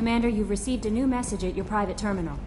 Commander, you've received a new message at your private terminal.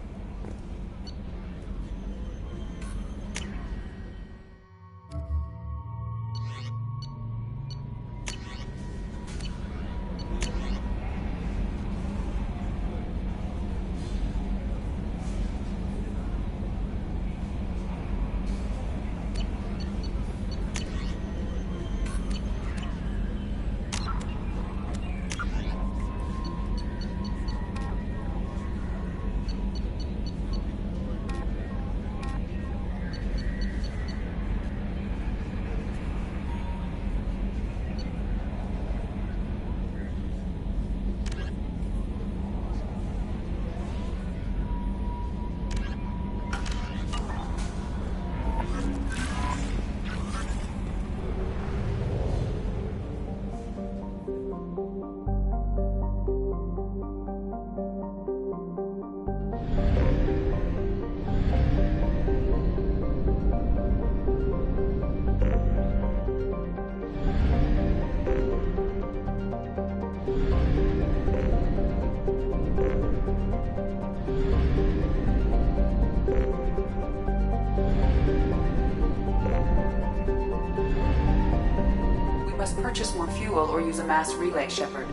Purchase more fuel or use a mass relay, Shepard.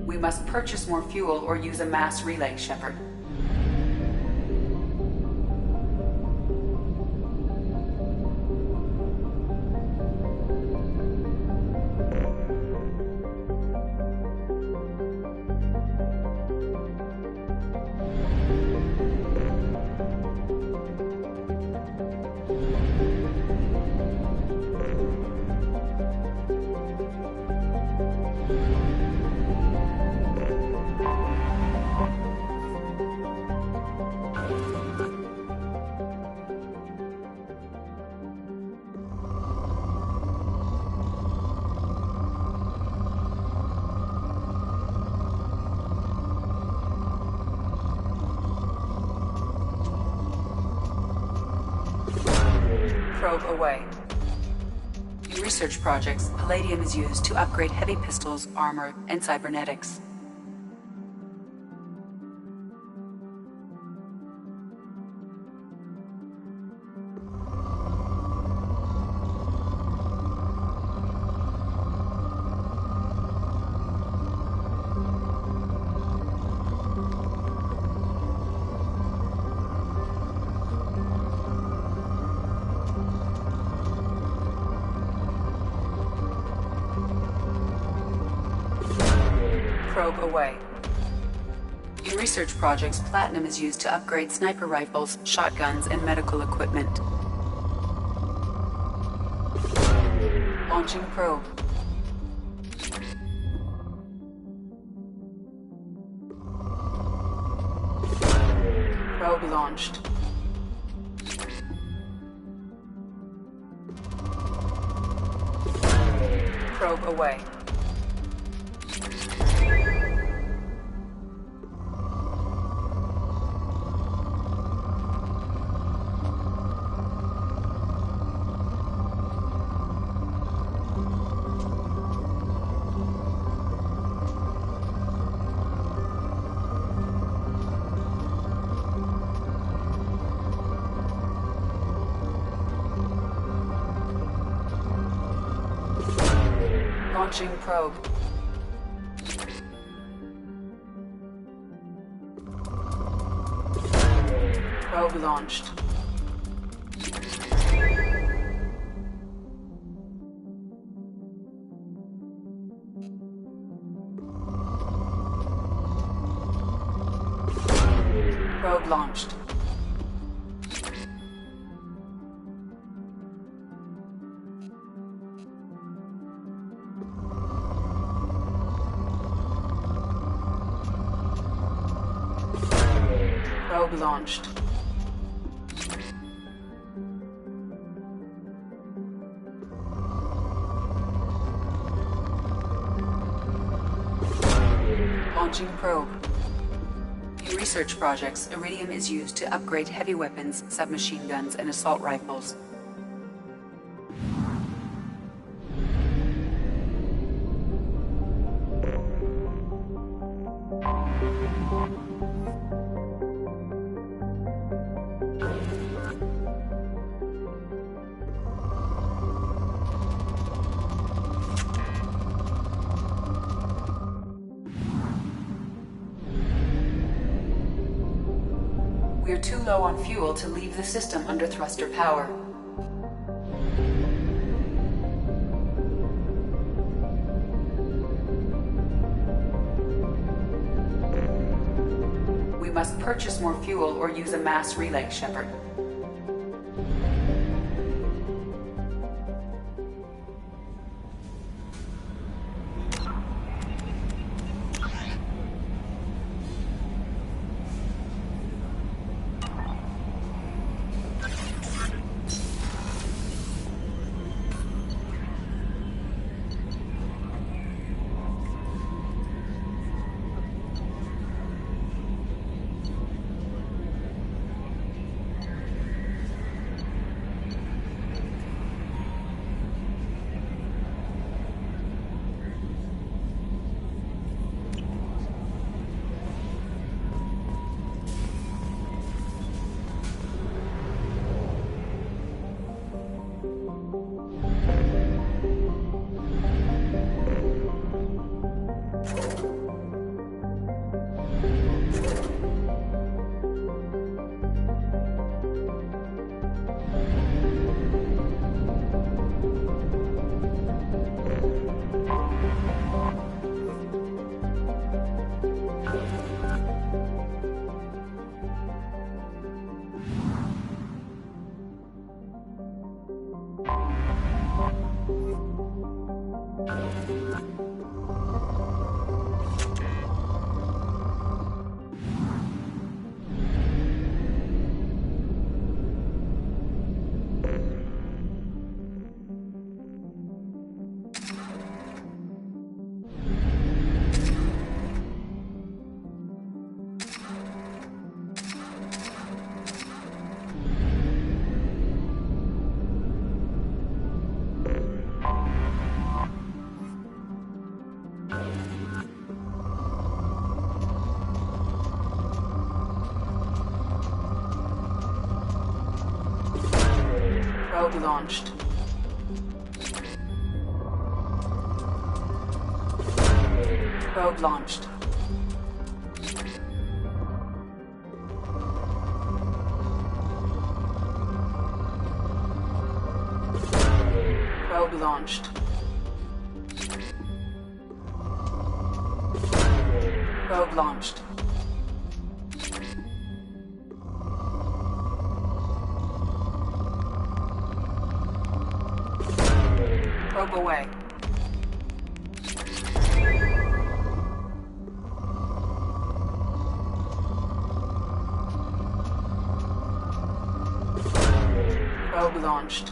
We must purchase more fuel or use a mass relay, Shepard. Probe away. In research projects, palladium is used to upgrade heavy pistols, armor, and cybernetics. Probe away. In research projects, platinum is used to upgrade sniper rifles, shotguns, and medical equipment. Launching probe. Probe launched. Probe away. Launching probe. Probe launched. Probe launched. Probe launched. Launching probe. In research projects, iridium is used to upgrade heavy weapons, submachine guns, and assault rifles. We're too low on fuel to leave the system under thruster power. We must purchase more fuel or use a mass relay, Shepard. Probe launched. Probe launched. Probe launched. Probe launched. Probe away. Probe launched.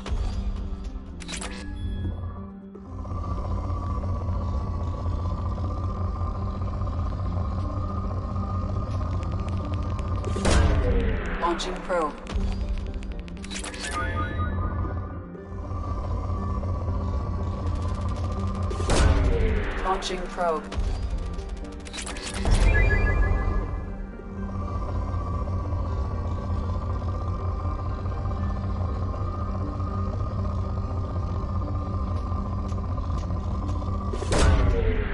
Launching probe. Launching probe.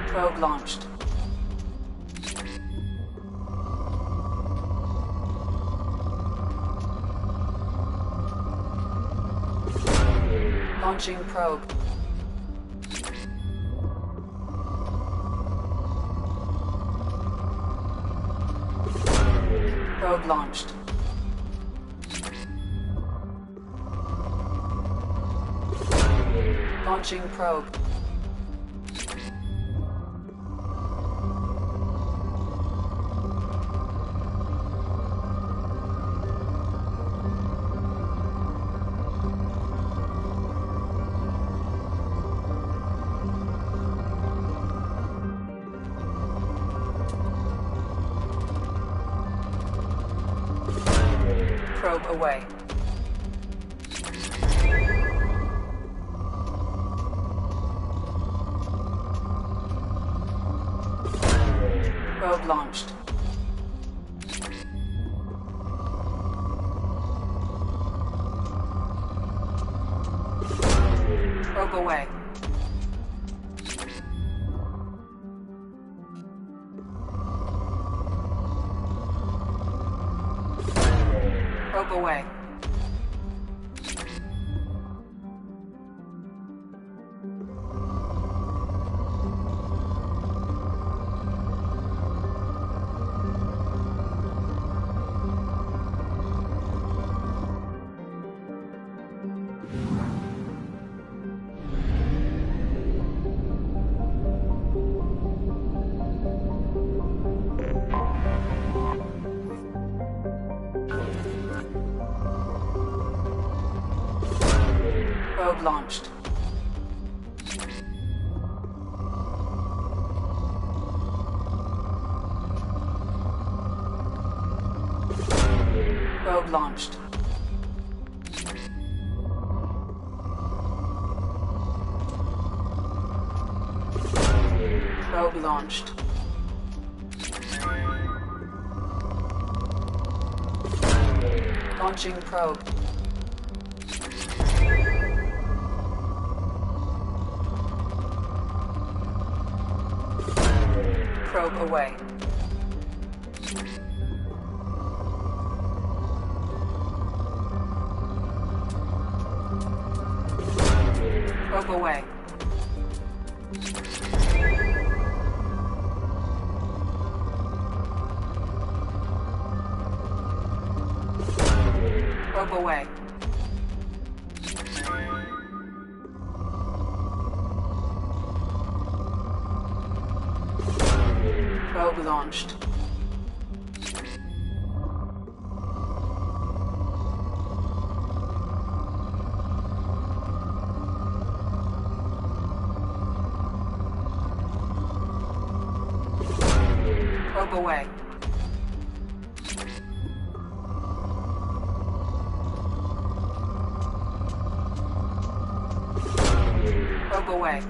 Probe launched. Launching probe. Probe launched. Launching probe. away. Probe launched. Probe away. Probe away. Probe launched. Probe launched. Probe launched. Launching probe. Probe away. Probe away. Probe away. Probe launched. Probe away. Probe away.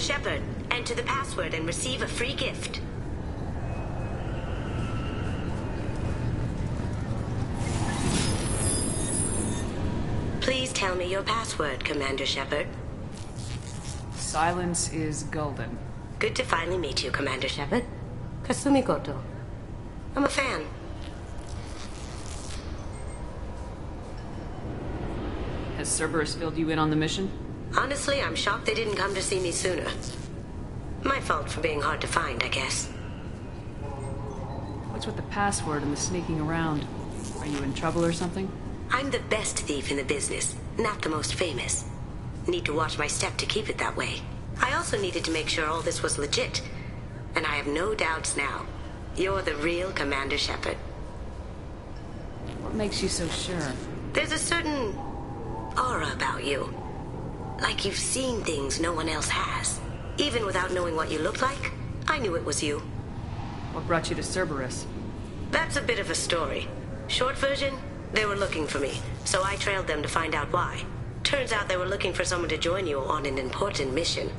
Shepard. Enter the password and receive a free gift. Please tell me your password, Commander Shepard. Silence is golden. Good to finally meet you, Commander Shepard. Kasumi Goto. I'm a fan. Has Cerberus filled you in on the mission? Honestly, I'm shocked they didn't come to see me sooner. My fault for being hard to find, I guess. What's with the password and the sneaking around? Are you in trouble or something? I'm the best thief in the business, not the most famous. Need to watch my step to keep it that way. I also needed to make sure all this was legit. And I have no doubts now. You're the real Commander Shepard. What makes you so sure? There's a certain aura about you. Like you've seen things no one else has. Even without knowing what you looked like, I knew it was you. What brought you to Cerberus? That's a bit of a story. Short version, they were looking for me, so I trailed them to find out why. Turns out they were looking for someone to join you on an important mission,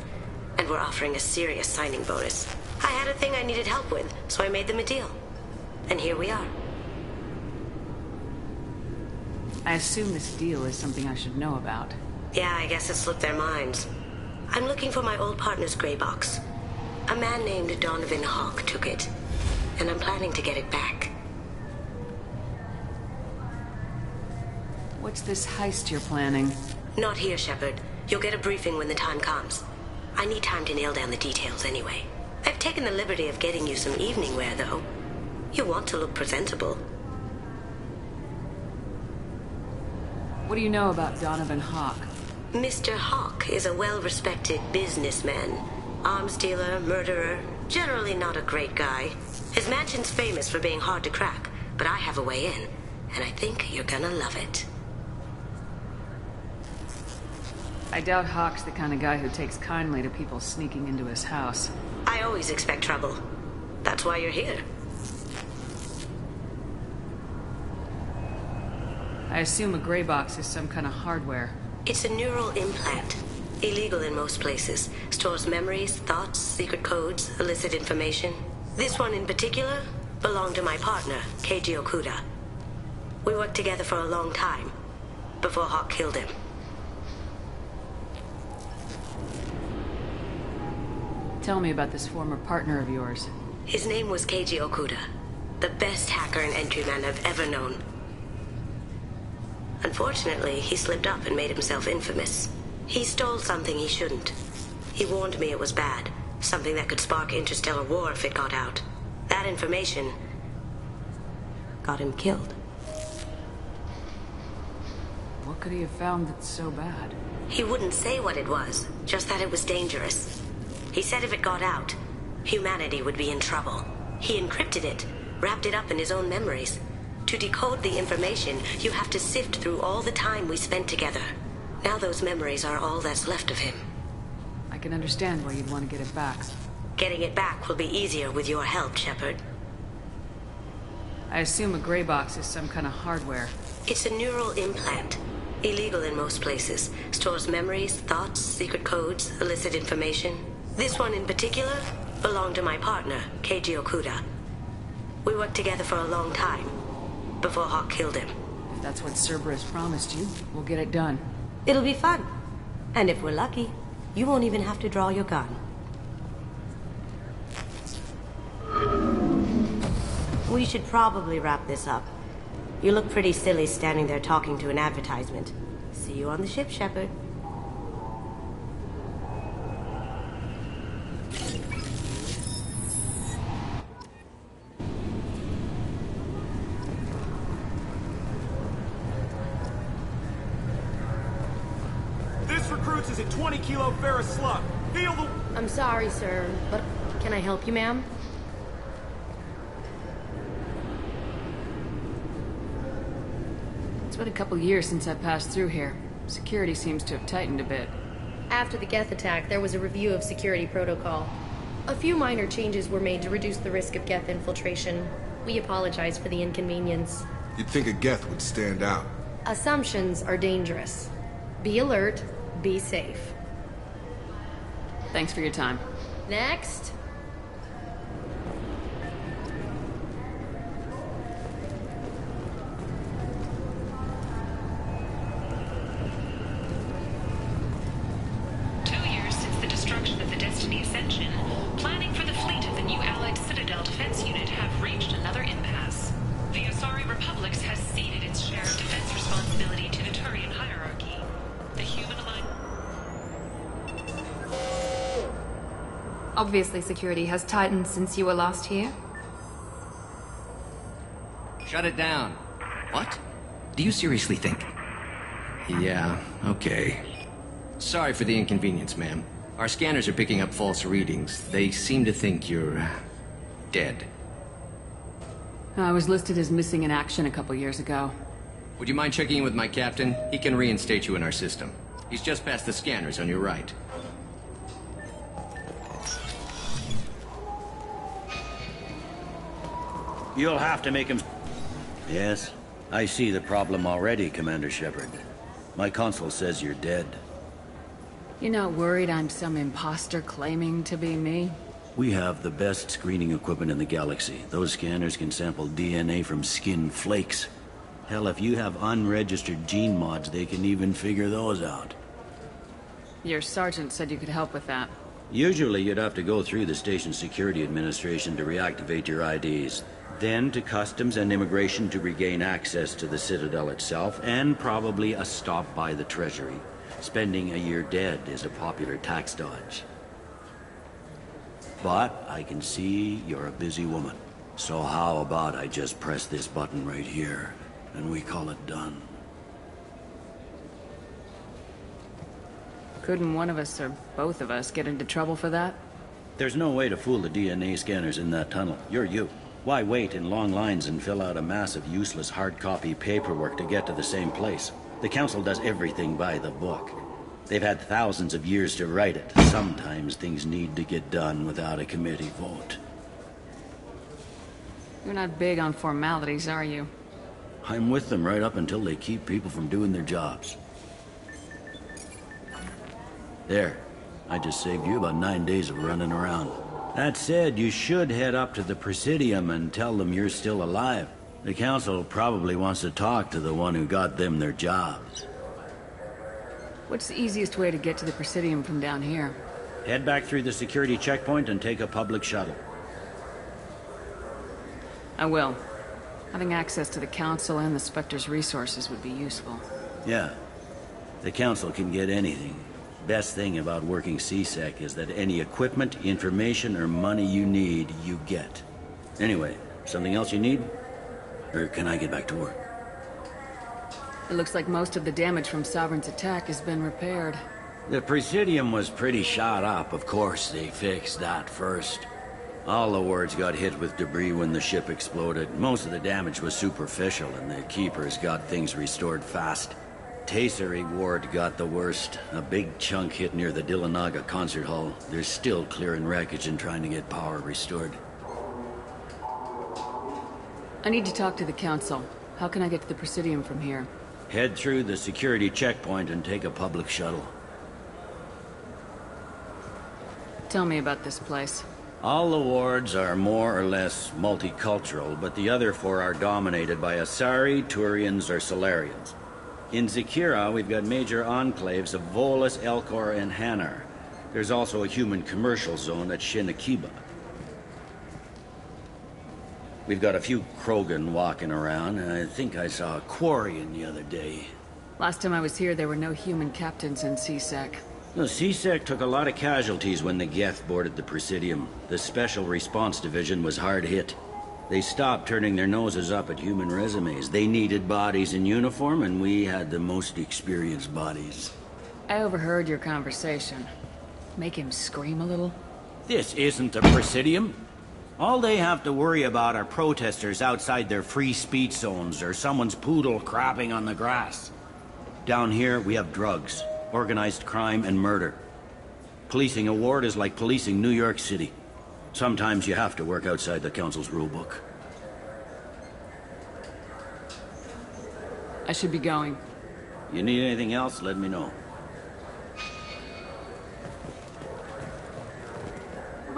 and were offering a serious signing bonus. I had a thing I needed help with, so I made them a deal. And here we are. I assume this deal is something I should know about. Yeah, I guess it slipped their minds. I'm looking for my old partner's gray box. A man named Donovan Hawk took it, and I'm planning to get it back. What's this heist you're planning? Not here, Shepard. You'll get a briefing when the time comes. I need time to nail down the details anyway. I've taken the liberty of getting you some evening wear, though. You want to look presentable. What do you know about Donovan Hawk? Mr. Hawk is a well-respected businessman. Arms dealer, murderer, generally not a great guy. His mansion's famous for being hard to crack, but I have a way in, and I think you're gonna love it. I doubt Hawk's the kind of guy who takes kindly to people sneaking into his house. I always expect trouble. That's why you're here. I assume a gray box is some kind of hardware. It's a neural implant. Illegal in most places. Stores memories, thoughts, secret codes, illicit information. This one in particular belonged to my partner, Keiji Okuda. We worked together for a long time, before Hawk killed him. Tell me about this former partner of yours. His name was Keiji Okuda, the best hacker and entryman I've ever known. Unfortunately, he slipped up and made himself infamous. He stole something he shouldn't. He warned me it was bad, something that could spark interstellar war if it got out. That information got him killed. What could he have found that's so bad? He wouldn't say what it was, just that it was dangerous. He said if it got out, humanity would be in trouble. He encrypted it, wrapped it up in his own memories. To decode the information, you have to sift through all the time we spent together. Now those memories are all that's left of him. I can understand why you'd want to get it back. Getting it back will be easier with your help, Shepard. I assume a gray box is some kind of hardware. It's a neural implant. Illegal in most places. Stores memories, thoughts, secret codes, illicit information. This one in particular belonged to my partner, Keiji Okuda. We worked together for a long time, before Hawk killed him. If that's what Cerberus promised you, we'll get it done. It'll be fun. And if we're lucky, you won't even have to draw your gun. We should probably wrap this up. You look pretty silly standing there talking to an advertisement. See you on the ship, Shepard. Recruits is a 20-kilo ferrous slug. Feel the... I'm sorry, sir, but can I help you, ma'am? It's been a couple years since I passed through here. Security seems to have tightened a bit. After the Geth attack, there was a review of security protocol. A few minor changes were made to reduce the risk of Geth infiltration. We apologize for the inconvenience. You'd think a Geth would stand out. Assumptions are dangerous. Be alert. Be safe. Thanks for your time. Next. Since the destruction of the Destiny Ascension, planning for the fleet of the new Allied Citadel Defense Unit have reached another impasse. The Asari Republics has ceded its share of defense responsibility to the Turian hierarchy. The human alliance... Obviously, security has tightened since you were last here. Shut it down. What? Do you seriously think? Yeah, okay. Sorry for the inconvenience, ma'am. Our scanners are picking up false readings. They seem to think you're... dead. I was listed as missing in action a couple years ago. Would you mind checking in with my captain? He can reinstate you in our system. He's just past the scanners on your right. You'll have to make him... Yes, I see the problem already, Commander Shepard. My console says you're dead. You're not worried I'm some imposter claiming to be me? We have the best screening equipment in the galaxy. Those scanners can sample DNA from skin flakes. Hell, if you have unregistered gene mods, they can even figure those out. Your sergeant said you could help with that. Usually you'd have to go through the Station Security Administration to reactivate your IDs. Then to Customs and Immigration to regain access to the Citadel itself, and probably a stop by the Treasury. Spending a year dead is a popular tax dodge. But I can see you're a busy woman. So how about I just press this button right here, and we call it done? Couldn't one of us or both of us get into trouble for that? There's no way to fool the DNA scanners in that tunnel. You're you. Why wait in long lines and fill out a massive useless hard copy paperwork to get to the same place? The Council does everything by the book. They've had thousands of years to write it. Sometimes things need to get done without a committee vote. You're not big on formalities, are you? I'm with them right up until they keep people from doing their jobs. There. I just saved you about 9 days of running around. That said, you should head up to the Presidium and tell them you're still alive. The Council probably wants to talk to the one who got them their jobs. What's the easiest way to get to the Presidium from down here? Head back through the security checkpoint and take a public shuttle. I will. Having access to the Council and the Spectre's resources would be useful. Yeah. The Council can get anything. Best thing about working C-Sec is that any equipment, information, or money you need, you get. Anyway, something else you need? Or can I get back to work? It looks like most of the damage from Sovereign's attack has been repaired. The Presidium was pretty shot up. Of course, they fixed that first. All the wards got hit with debris when the ship exploded. Most of the damage was superficial, and the Keepers got things restored fast. Tesseract Ward got the worst. A big chunk hit near the Dillanaga concert hall. They're still clearing wreckage and trying to get power restored. I need to talk to the Council. How can I get to the Presidium from here? Head through the security checkpoint and take a public shuttle. Tell me about this place. All the wards are more or less multicultural, but the other four are dominated by Asari, Turians, or Solarians. In Zakira, we've got major enclaves of Volus, Elcor, and Hanar. There's also a human commercial zone at Shinakiba. We've got a few Krogan walking around, and I think I saw a Quarian the other day. Last time I was here, there were no human captains in C-Sec. The C-Sec took a lot of casualties when the Geth boarded the Presidium. The Special Response Division was hard hit. They stopped turning their noses up at human resumes. They needed bodies in uniform, and we had the most experienced bodies. I overheard your conversation. Make him scream a little? This isn't a Presidium. All they have to worry about are protesters outside their free speech zones or someone's poodle crapping on the grass. Down here, we have drugs, organized crime, and murder. Policing a ward is like policing New York City. Sometimes you have to work outside the Council's rulebook. I should be going. You need anything else, let me know.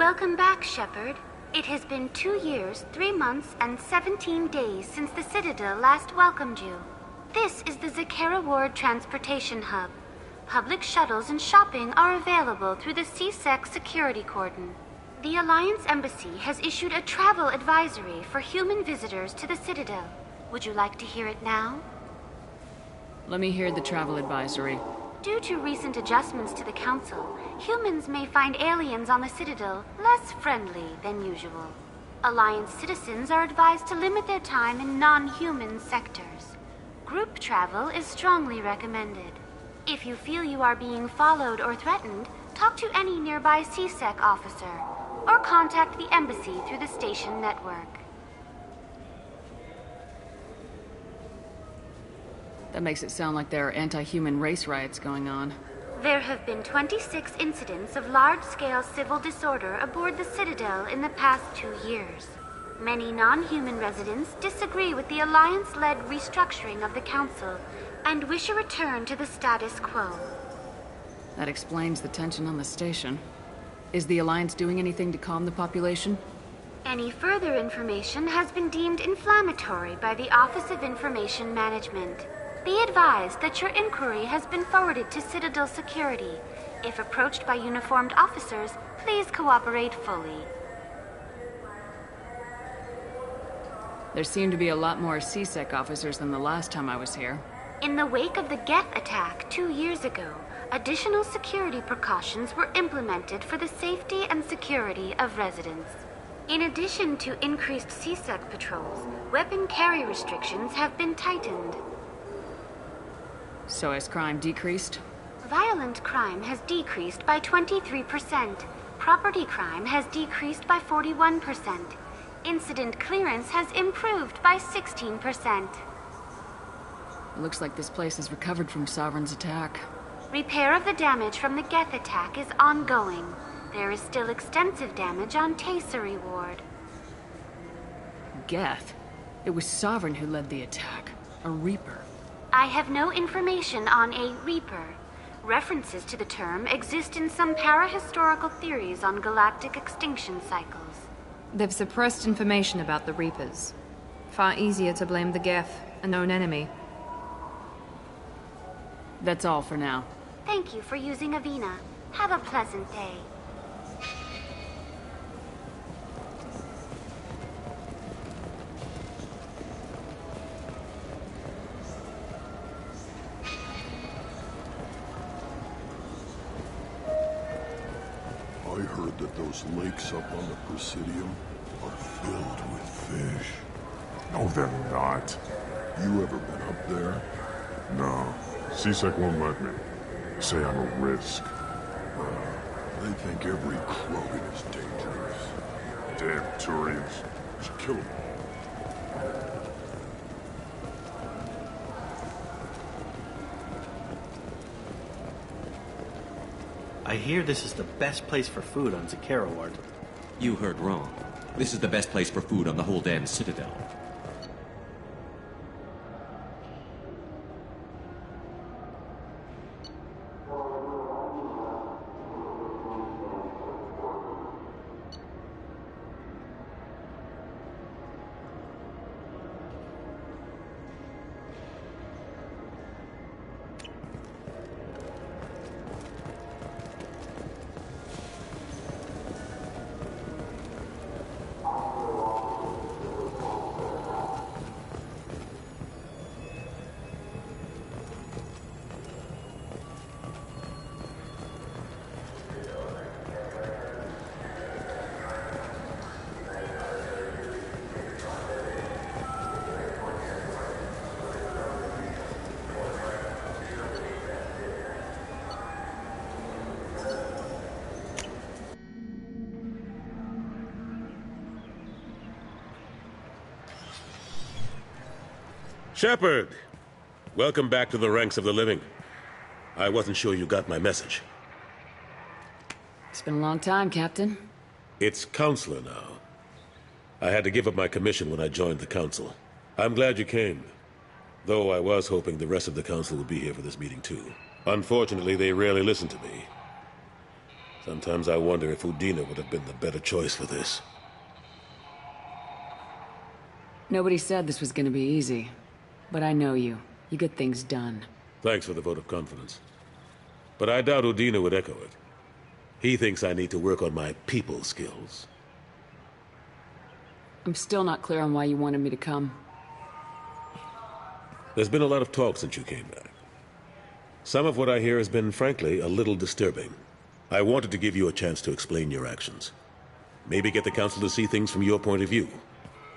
Welcome back, Shepard. It has been 2 years, 3 months, and 17 days since the Citadel last welcomed you. This is the Zakera Ward Transportation Hub. Public shuttles and shopping are available through the CSEC security cordon. The Alliance Embassy has issued a travel advisory for human visitors to the Citadel. Would you like to hear it now? Let me hear the travel advisory. Due to recent adjustments to the Council, humans may find aliens on the Citadel less friendly than usual. Alliance citizens are advised to limit their time in non-human sectors. Group travel is strongly recommended. If you feel you are being followed or threatened, talk to any nearby CSEC officer, or contact the Embassy through the station network. That makes it sound like there are anti-human race riots going on. There have been 26 incidents of large-scale civil disorder aboard the Citadel in the past 2 years. Many non-human residents disagree with the Alliance-led restructuring of the Council and wish a return to the status quo. That explains the tension on the station. Is the Alliance doing anything to calm the population? Any further information has been deemed inflammatory by the Office of Information Management. Be advised that your inquiry has been forwarded to Citadel Security. If approached by uniformed officers, please cooperate fully. There seem to be a lot more CSEC officers than the last time I was here. In the wake of the Geth attack 2 years ago, additional security precautions were implemented for the safety and security of residents. In addition to increased CSEC patrols, weapon carry restrictions have been tightened. So has crime decreased? Violent crime has decreased by 23%. Property crime has decreased by 41%. Incident clearance has improved by 16%. It looks like this place has recovered from Sovereign's attack. Repair of the damage from the Geth attack is ongoing. There is still extensive damage on Taycery Ward. Geth? It was Sovereign who led the attack. A Reaper. I have no information on a Reaper. References to the term exist in some parahistorical theories on galactic extinction cycles. They've suppressed information about the Reapers. Far easier to blame the Geth, a known enemy. That's all for now. Thank you for using Avina. Have a pleasant day. I heard that those lakes up on the Presidium are filled with fish. No, they're not. You ever been up there? No. CSEC won't let me. They say I'm a risk. They think every Krogan is dangerous. Damn Turians. Should kill them. I hear this is the best place for food on Zakera Ward. You heard wrong. This is the best place for food on the whole damn Citadel. Shepard! Welcome back to the ranks of the living. I wasn't sure you got my message. It's been a long time, Captain. It's Counselor now. I had to give up my commission when I joined the Council. I'm glad you came. Though I was hoping the rest of the Council would be here for this meeting too. Unfortunately, they rarely listen to me. Sometimes I wonder if Udina would have been the better choice for this. Nobody said this was gonna be easy. But I know you. You get things done. Thanks for the vote of confidence. But I doubt Udina would echo it. He thinks I need to work on my people skills. I'm still not clear on why you wanted me to come. There's been a lot of talk since you came back. Some of what I hear has been, frankly, a little disturbing. I wanted to give you a chance to explain your actions. Maybe get the Council to see things from your point of view.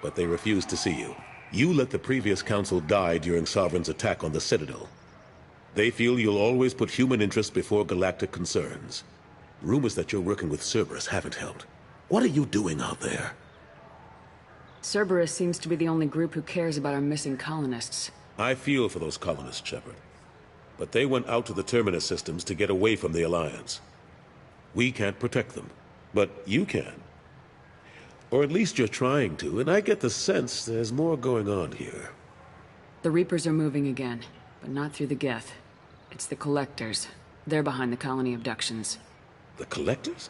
But they refused to see you. You let the previous Council die during Sovereign's attack on the Citadel. They feel you'll always put human interests before galactic concerns. Rumors that you're working with Cerberus haven't helped. What are you doing out there? Cerberus seems to be the only group who cares about our missing colonists. I feel for those colonists, Shepard. But they went out to the Terminus systems to get away from the Alliance. We can't protect them, but you can. Or at least you're trying to, and I get the sense there's more going on here. The Reapers are moving again, but not through the Geth. It's the Collectors. They're behind the colony abductions. The Collectors?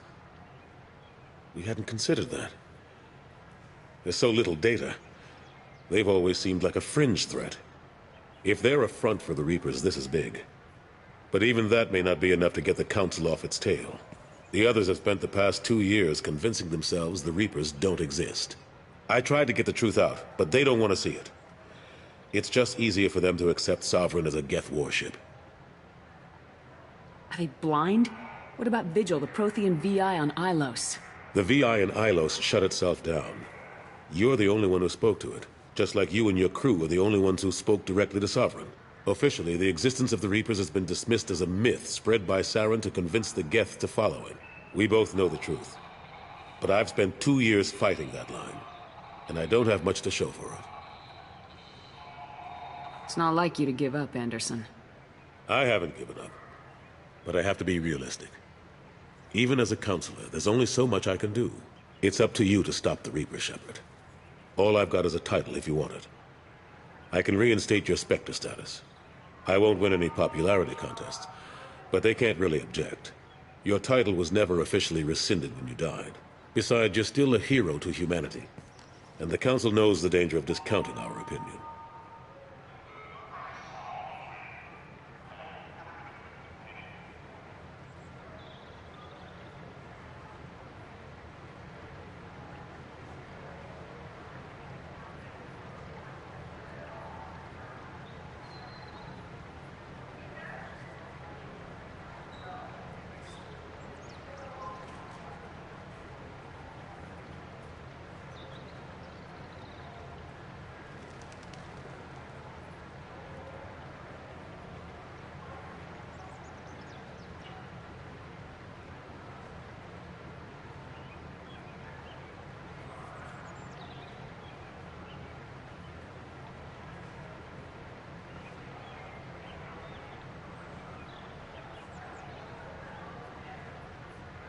We hadn't considered that. There's so little data. They've always seemed like a fringe threat. If they're a front for the Reapers, this is big. But even that may not be enough to get the Council off its tail. The others have spent the past 2 years convincing themselves the Reapers don't exist. I tried to get the truth out, but they don't want to see it. It's just easier for them to accept Sovereign as a Geth warship. Are they blind? What about Vigil, the Prothean VI on Ilos? The VI in Ilos shut itself down. You're the only one who spoke to it, just like you and your crew are the only ones who spoke directly to Sovereign. Officially, the existence of the Reapers has been dismissed as a myth spread by Saren to convince the Geth to follow it. We both know the truth. But I've spent 2 years fighting that line, and I don't have much to show for it. It's not like you to give up, Anderson. I haven't given up, but I have to be realistic. Even as a counselor, there's only so much I can do. It's up to you to stop the Reaper, Shepard. All I've got is a title if you want it. I can reinstate your Spectre status. I won't win any popularity contests, but they can't really object. Your title was never officially rescinded when you died. Besides, you're still a hero to humanity, and the Council knows the danger of discounting our opinion.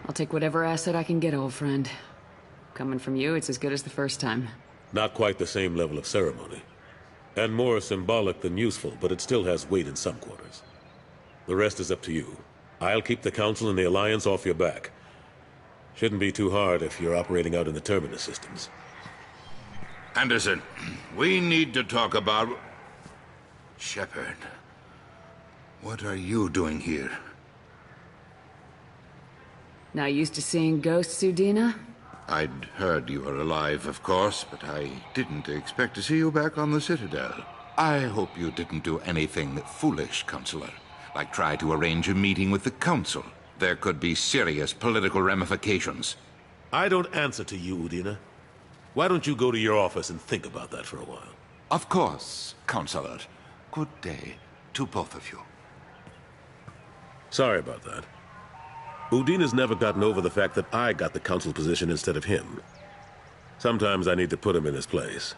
I'll take whatever asset I can get, old friend. Coming from you, it's as good as the first time. Not quite the same level of ceremony. And more symbolic than useful, but it still has weight in some quarters. The rest is up to you. I'll keep the Council and the Alliance off your back. Shouldn't be too hard if you're operating out in the Terminus systems. Anderson, we need to talk about... Shepard. What are you doing here? Not used to seeing ghosts, Udina? I'd heard you were alive, of course, but I didn't expect to see you back on the Citadel. I hope you didn't do anything foolish, Counselor, like try to arrange a meeting with the Council. There could be serious political ramifications. I don't answer to you, Udina. Why don't you go to your office and think about that for a while? Of course, Counselor. Good day to both of you. Sorry about that. Udina's never gotten over the fact that I got the Council position instead of him. Sometimes I need to put him in his place.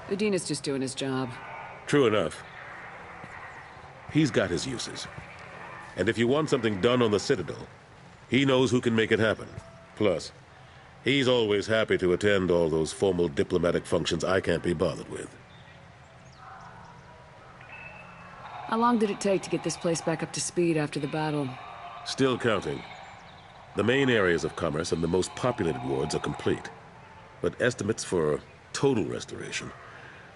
Udina's just doing his job. True enough. He's got his uses. And if you want something done on the Citadel, he knows who can make it happen. Plus, he's always happy to attend all those formal diplomatic functions I can't be bothered with. How long did it take to get this place back up to speed after the battle? Still counting. The main areas of commerce and the most populated wards are complete. But estimates for total restoration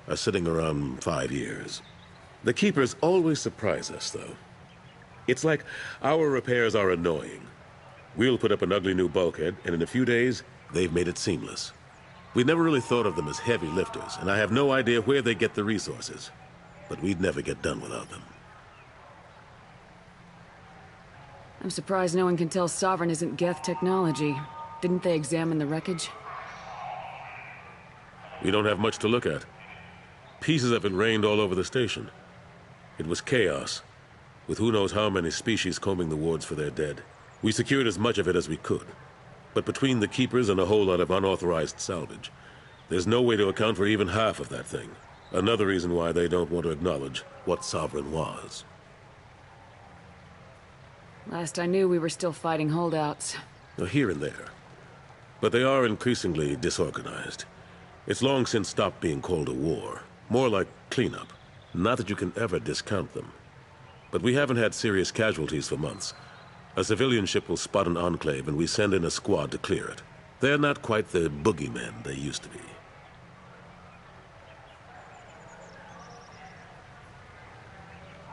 are sitting around 5 years. The Keepers always surprise us, though. It's like our repairs are annoying. We'll put up an ugly new bulkhead, and in a few days, they've made it seamless. We never really thought of them as heavy lifters, and I have no idea where they get the resources. But we'd never get done without them. I'm surprised no one can tell Sovereign isn't Geth technology. Didn't they examine the wreckage? We don't have much to look at. Pieces of it rained all over the station. It was chaos, with who knows how many species combing the wards for their dead. We secured as much of it as we could. But between the Keepers and a whole lot of unauthorized salvage, there's no way to account for even half of that thing. Another reason why they don't want to acknowledge what Sovereign was. Last I knew, we were still fighting holdouts. Here and there. But they are increasingly disorganized. It's long since stopped being called a war. More like cleanup. Not that you can ever discount them. But we haven't had serious casualties for months. A civilian ship will spot an enclave and we send in a squad to clear it. They're not quite the boogeymen they used to be.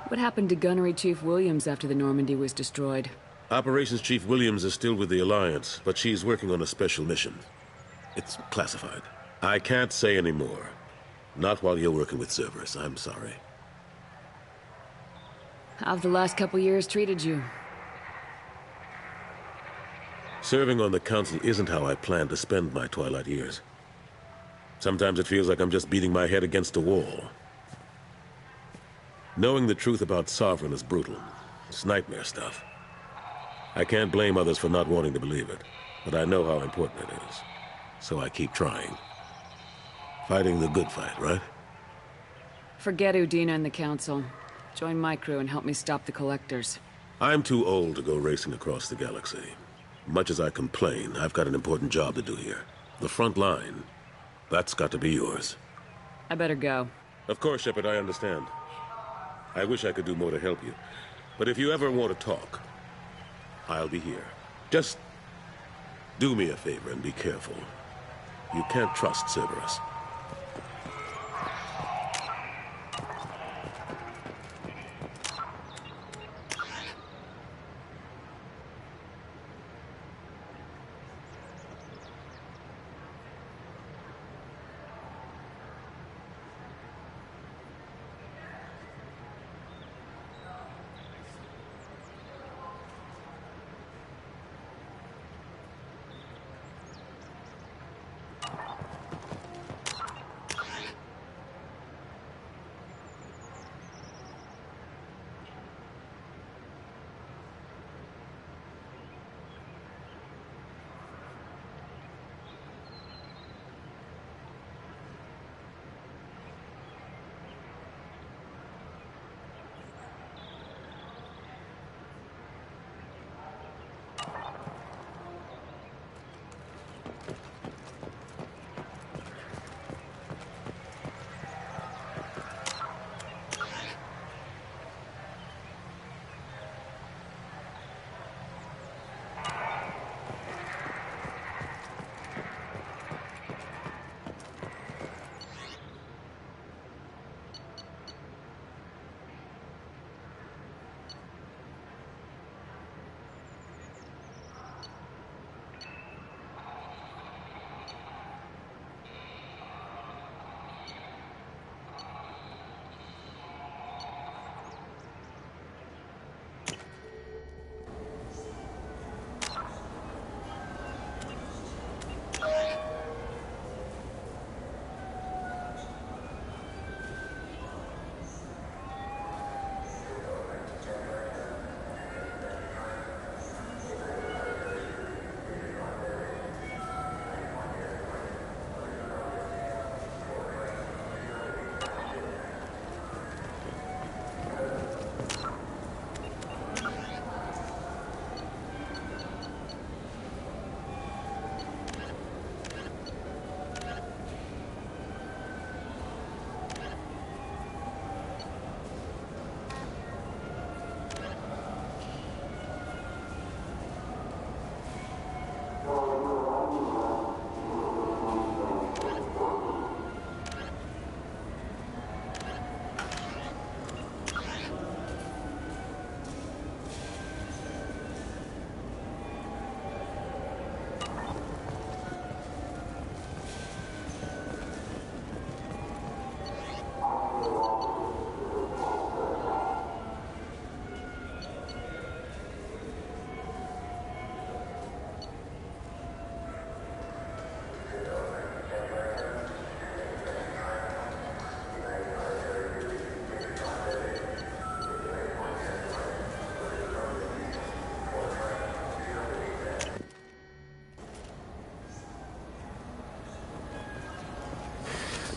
What happened to Gunnery Chief Williams after the Normandy was destroyed? Operations Chief Williams is still with the Alliance, but she's working on a special mission. It's classified. I can't say any more. Not while you're working with Cerberus, I'm sorry. How've the last couple years treated you? Serving on the Council isn't how I plan to spend my twilight years. Sometimes it feels like I'm just beating my head against a wall. Knowing the truth about Sovereign is brutal. It's nightmare stuff. I can't blame others for not wanting to believe it, but I know how important it is. So I keep trying. Fighting the good fight, right? Forget Udina and the Council. Join my crew and help me stop the Collectors. I'm too old to go racing across the galaxy. Much as I complain, I've got an important job to do here. The front line. That's got to be yours. I better go. Of course, Shepard, I understand. I wish I could do more to help you. But if you ever want to talk, I'll be here. Just do me a favor and be careful. You can't trust Cerberus.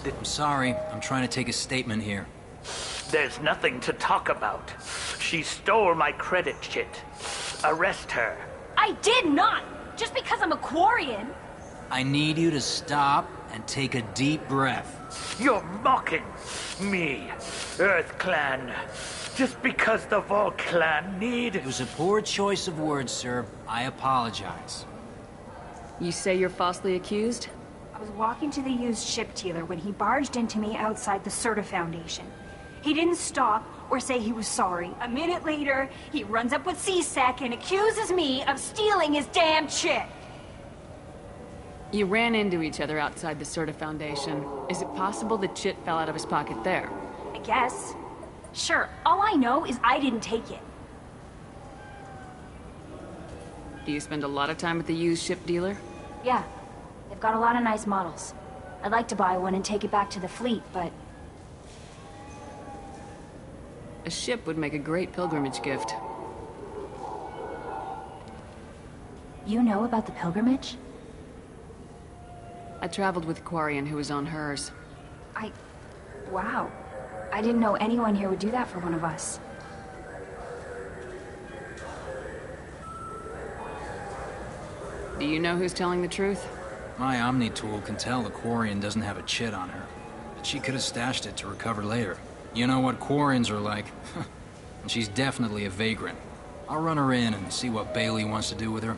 I'm sorry. I'm trying to take a statement here. There's nothing to talk about. She stole my credit chit. Arrest her. I did not! Just because I'm a Quarian! I need you to stop and take a deep breath. You're mocking me, Earth Clan. Just because the Vol Clan need... It was a poor choice of words, sir. I apologize. You say you're falsely accused? I was walking to the used ship dealer when he barged into me outside the Serta Foundation. He didn't stop or say he was sorry. A minute later, he runs up with C-Sec and accuses me of stealing his damn chit. You ran into each other outside the Serta Foundation. Is it possible the chit fell out of his pocket there? I guess. Sure, all I know is I didn't take it. Do you spend a lot of time at the used ship dealer? Yeah, they've got a lot of nice models. I'd like to buy one and take it back to the fleet, but... A ship would make a great pilgrimage gift. You know about the pilgrimage? I traveled with a Quarian who was on hers. Wow. I didn't know anyone here would do that for one of us. Do you know who's telling the truth? My Omni tool can tell the Quarian doesn't have a chit on her. But she could have stashed it to recover later. You know what Quarians are like. And she's definitely a vagrant. I'll run her in and see what Bailey wants to do with her.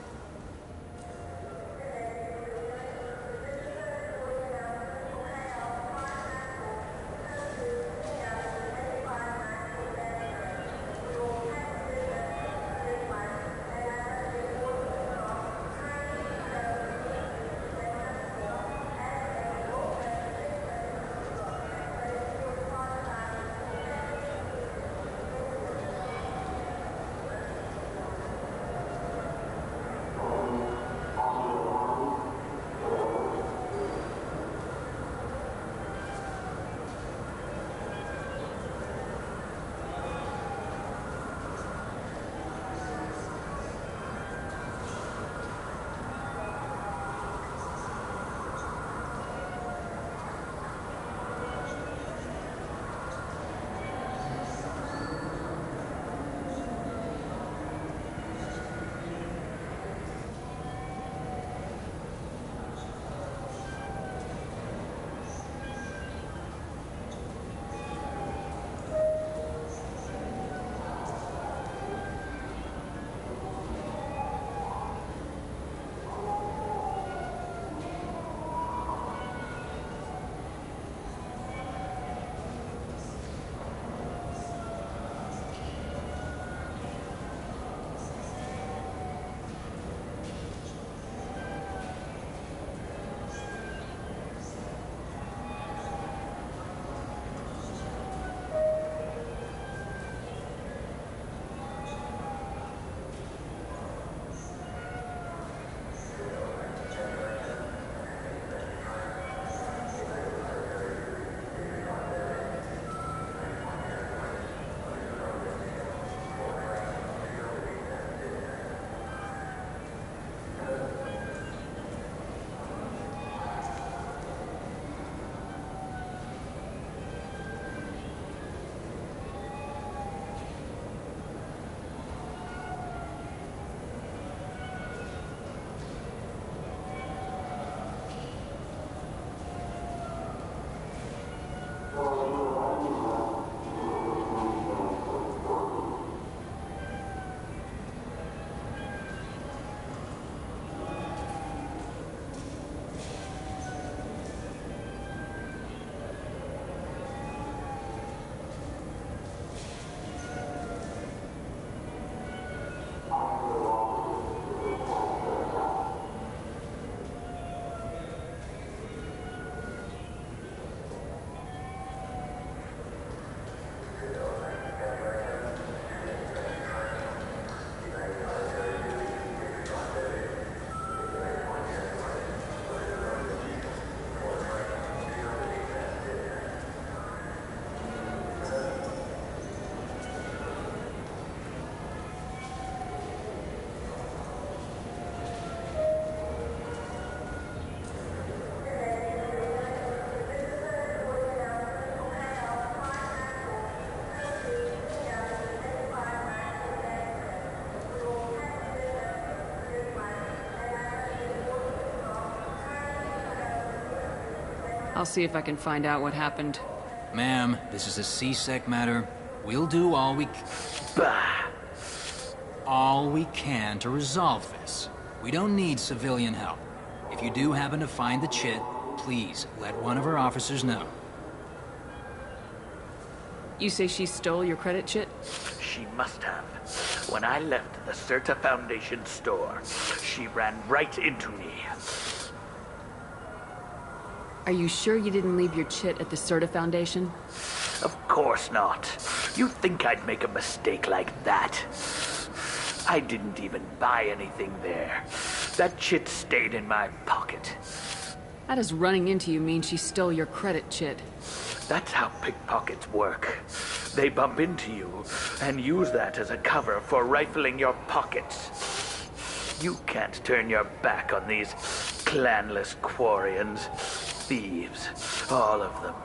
I'll see if I can find out what happened. Ma'am, this is a C-Sec matter. We'll do all we can to resolve this. We don't need civilian help. If you do happen to find the chit, please let one of our officers know. You say she stole your credit chit? She must have. When I left the Certa Foundation store, she ran right into me. Are you sure you didn't leave your chit at the Certa Foundation? Of course not. You think I'd make a mistake like that? I didn't even buy anything there. That chit stayed in my pocket. How does running into you mean she stole your credit chit? That's how pickpockets work. They bump into you and use that as a cover for rifling your pockets. You can't turn your back on these clanless Quarians. Thieves, all of them.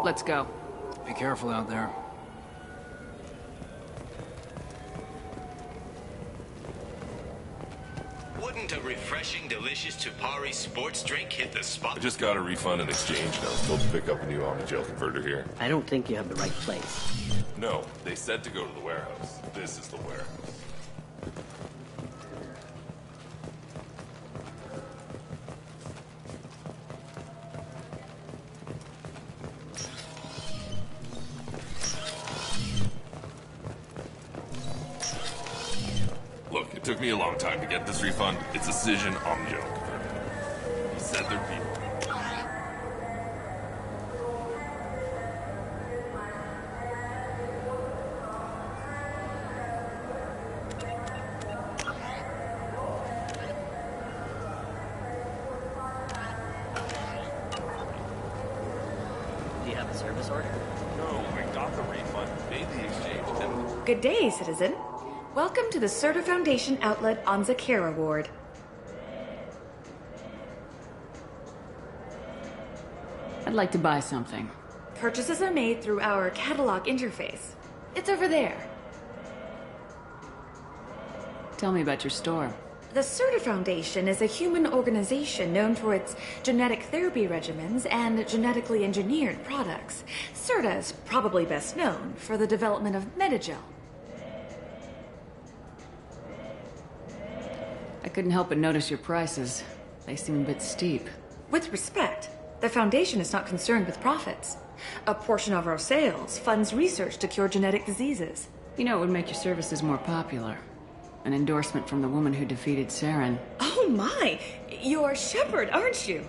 Let's go. Be careful out there. Wouldn't a refreshing, delicious Tupari sports drink hit the spot? I just got a refund in exchange, and I was told to pick up a new Omni-Gel converter here. I don't think you have the right place. No, they said to go to the warehouse. This is the warehouse. Look, it took me a long time to get this refund. It's a Cision Omni-Gel converter. He said there'd be... Do you have a service order? No, I got the refund, made the exchange, and... Good day, citizen. Welcome to the Certa Foundation outlet on Zakera Ward. I'd like to buy something. Purchases are made through our catalog interface. It's over there. Tell me about your store. The Certa Foundation is a human organization known for its genetic therapy regimens and genetically engineered products. Certa is probably best known for the development of Metagel. I couldn't help but notice your prices. They seem a bit steep. With respect, the Foundation is not concerned with profits. A portion of our sales funds research to cure genetic diseases. You know, it would make your services more popular. An endorsement from the woman who defeated Saren. Oh my! You're Shepard, aren't you?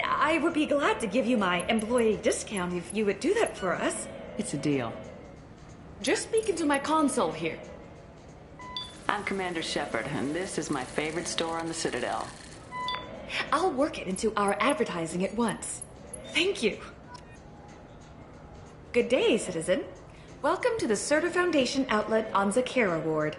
I would be glad to give you my employee discount if you would do that for us. It's a deal. Just speak into my console here. I'm Commander Shepard, and this is my favorite store on the Citadel. I'll work it into our advertising at once. Thank you. Good day, citizen. Welcome to the Certa Foundation outlet on Zakera Ward.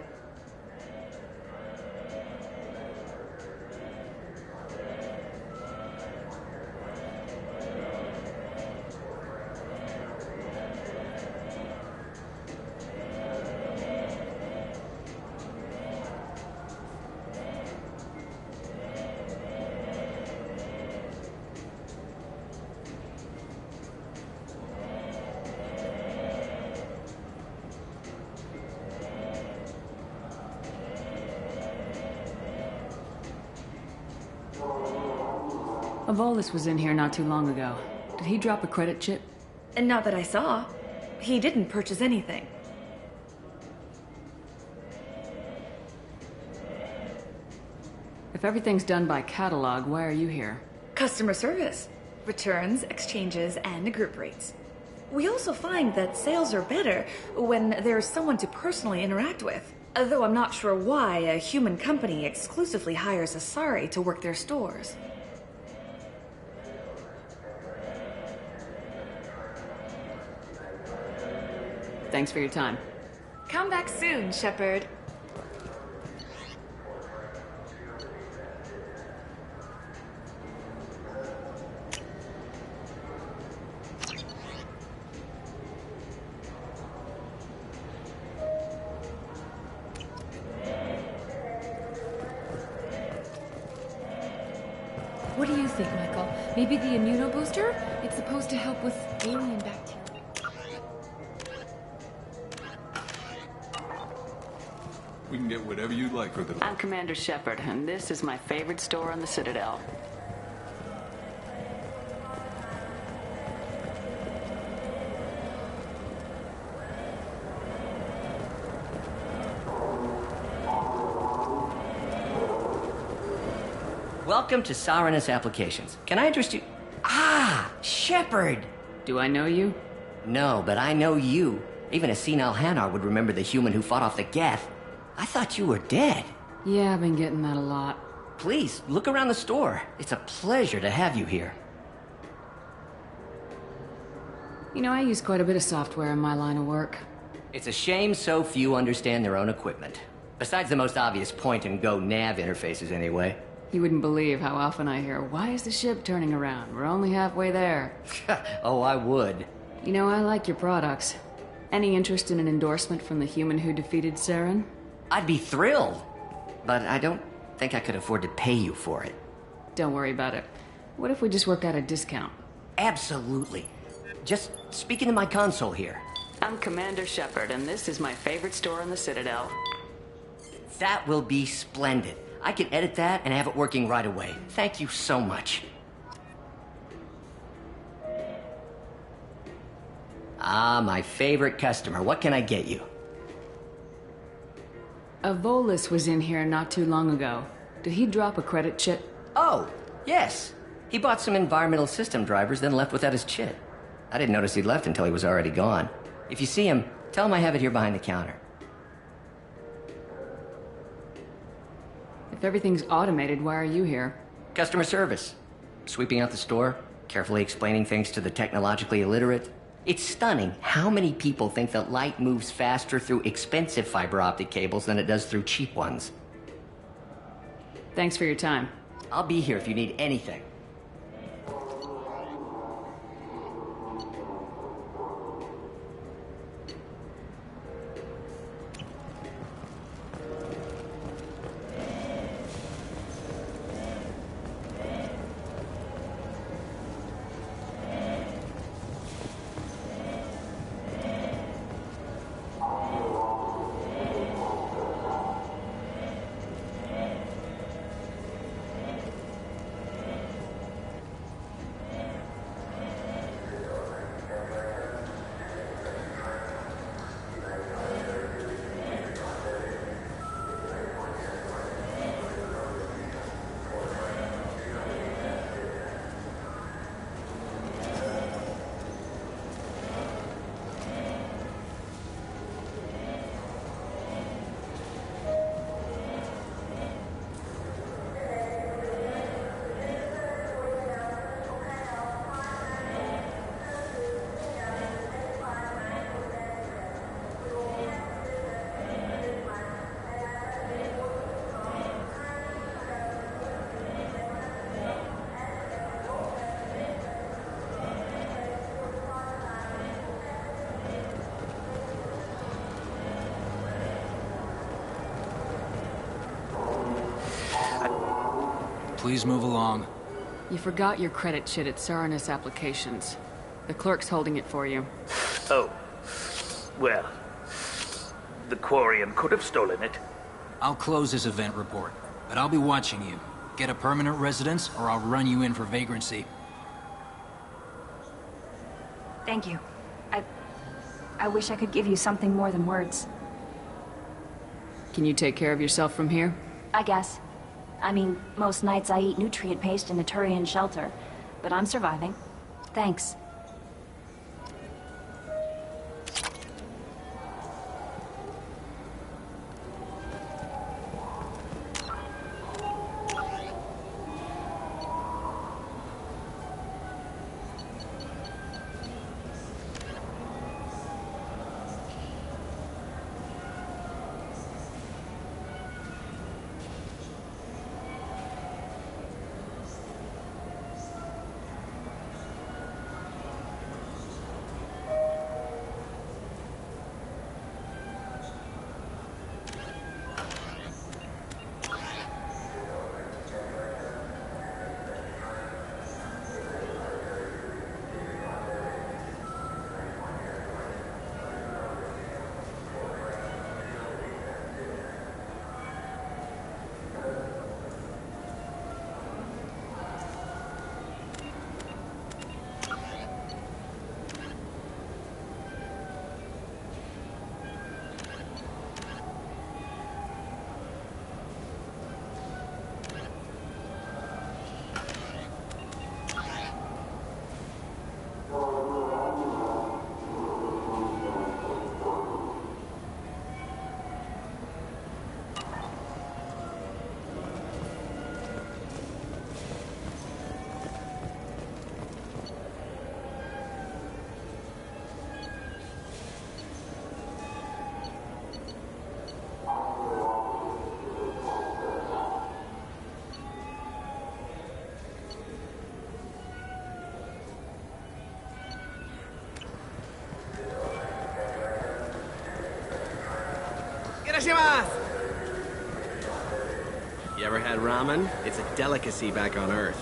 Avolis was in here not too long ago. Did he drop a credit chip? And not that I saw. He didn't purchase anything. If everything's done by catalog, why are you here? Customer service. Returns, exchanges, and group rates. We also find that sales are better when there's someone to personally interact with. Though I'm not sure why a human company exclusively hires Asari to work their stores. Thanks for your time. Come back soon, Shepard. What do you think, Michael? Maybe the immunobooster? It's supposed to help with alien bacteria. We can get whatever you'd like for the... I'm Commander Shepard, and this is my favorite store on the Citadel. Welcome to Sarenus Applications. Can I interest you? Ah, Shepard! Do I know you? No, but I know you. Even a senile Hanar would remember the human who fought off the Geth. I thought you were dead. Yeah, I've been getting that a lot. Please, look around the store. It's a pleasure to have you here. You know, I use quite a bit of software in my line of work. It's a shame so few understand their own equipment. Besides the most obvious point-and-go nav interfaces, anyway. You wouldn't believe how often I hear, "Why is the ship turning around? We're only halfway there." Oh, I would. You know, I like your products. Any interest in an endorsement from the human who defeated Saren? I'd be thrilled. But I don't think I could afford to pay you for it. Don't worry about it. What if we just work out a discount? Absolutely. Just speak into my console here. I'm Commander Shepard, and this is my favorite store on the Citadel. That will be splendid. I can edit that and have it working right away. Thank you so much. Ah, my favorite customer. What can I get you? Avolis was in here not too long ago. Did he drop a credit chip? Oh, yes. He bought some environmental system drivers, then left without his chip. I didn't notice he'd left until he was already gone. If you see him, tell him I have it here behind the counter. If everything's automated, why are you here? Customer service. Sweeping out the store, carefully explaining things to the technologically illiterate. It's stunning how many people think that light moves faster through expensive fiber optic cables than it does through cheap ones. Thanks for your time. I'll be here if you need anything. Please move along. You forgot your credit chit at Sarenus Applications. The clerk's holding it for you. Oh. Well, the Quarian could have stolen it. I'll close this event report, but I'll be watching you. Get a permanent residence, or I'll run you in for vagrancy. Thank you. I wish I could give you something more than words. Can you take care of yourself from here? I guess. I mean, most nights I eat nutrient paste in a Turian shelter, but I'm surviving. Thanks. You ever had ramen? It's a delicacy back on Earth.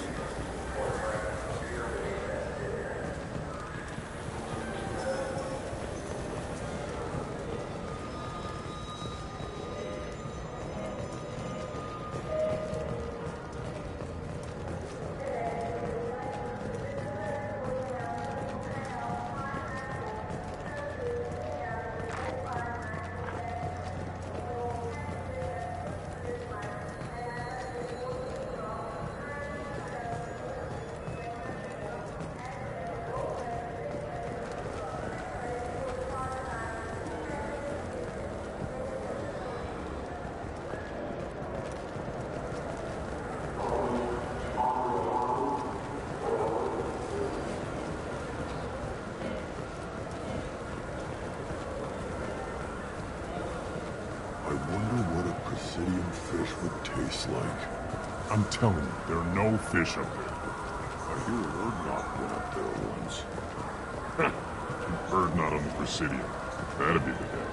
I'm telling you, there are no fish up there. I hear Urdnot went up there once. Urdnot on the Presidium. That'd be the day.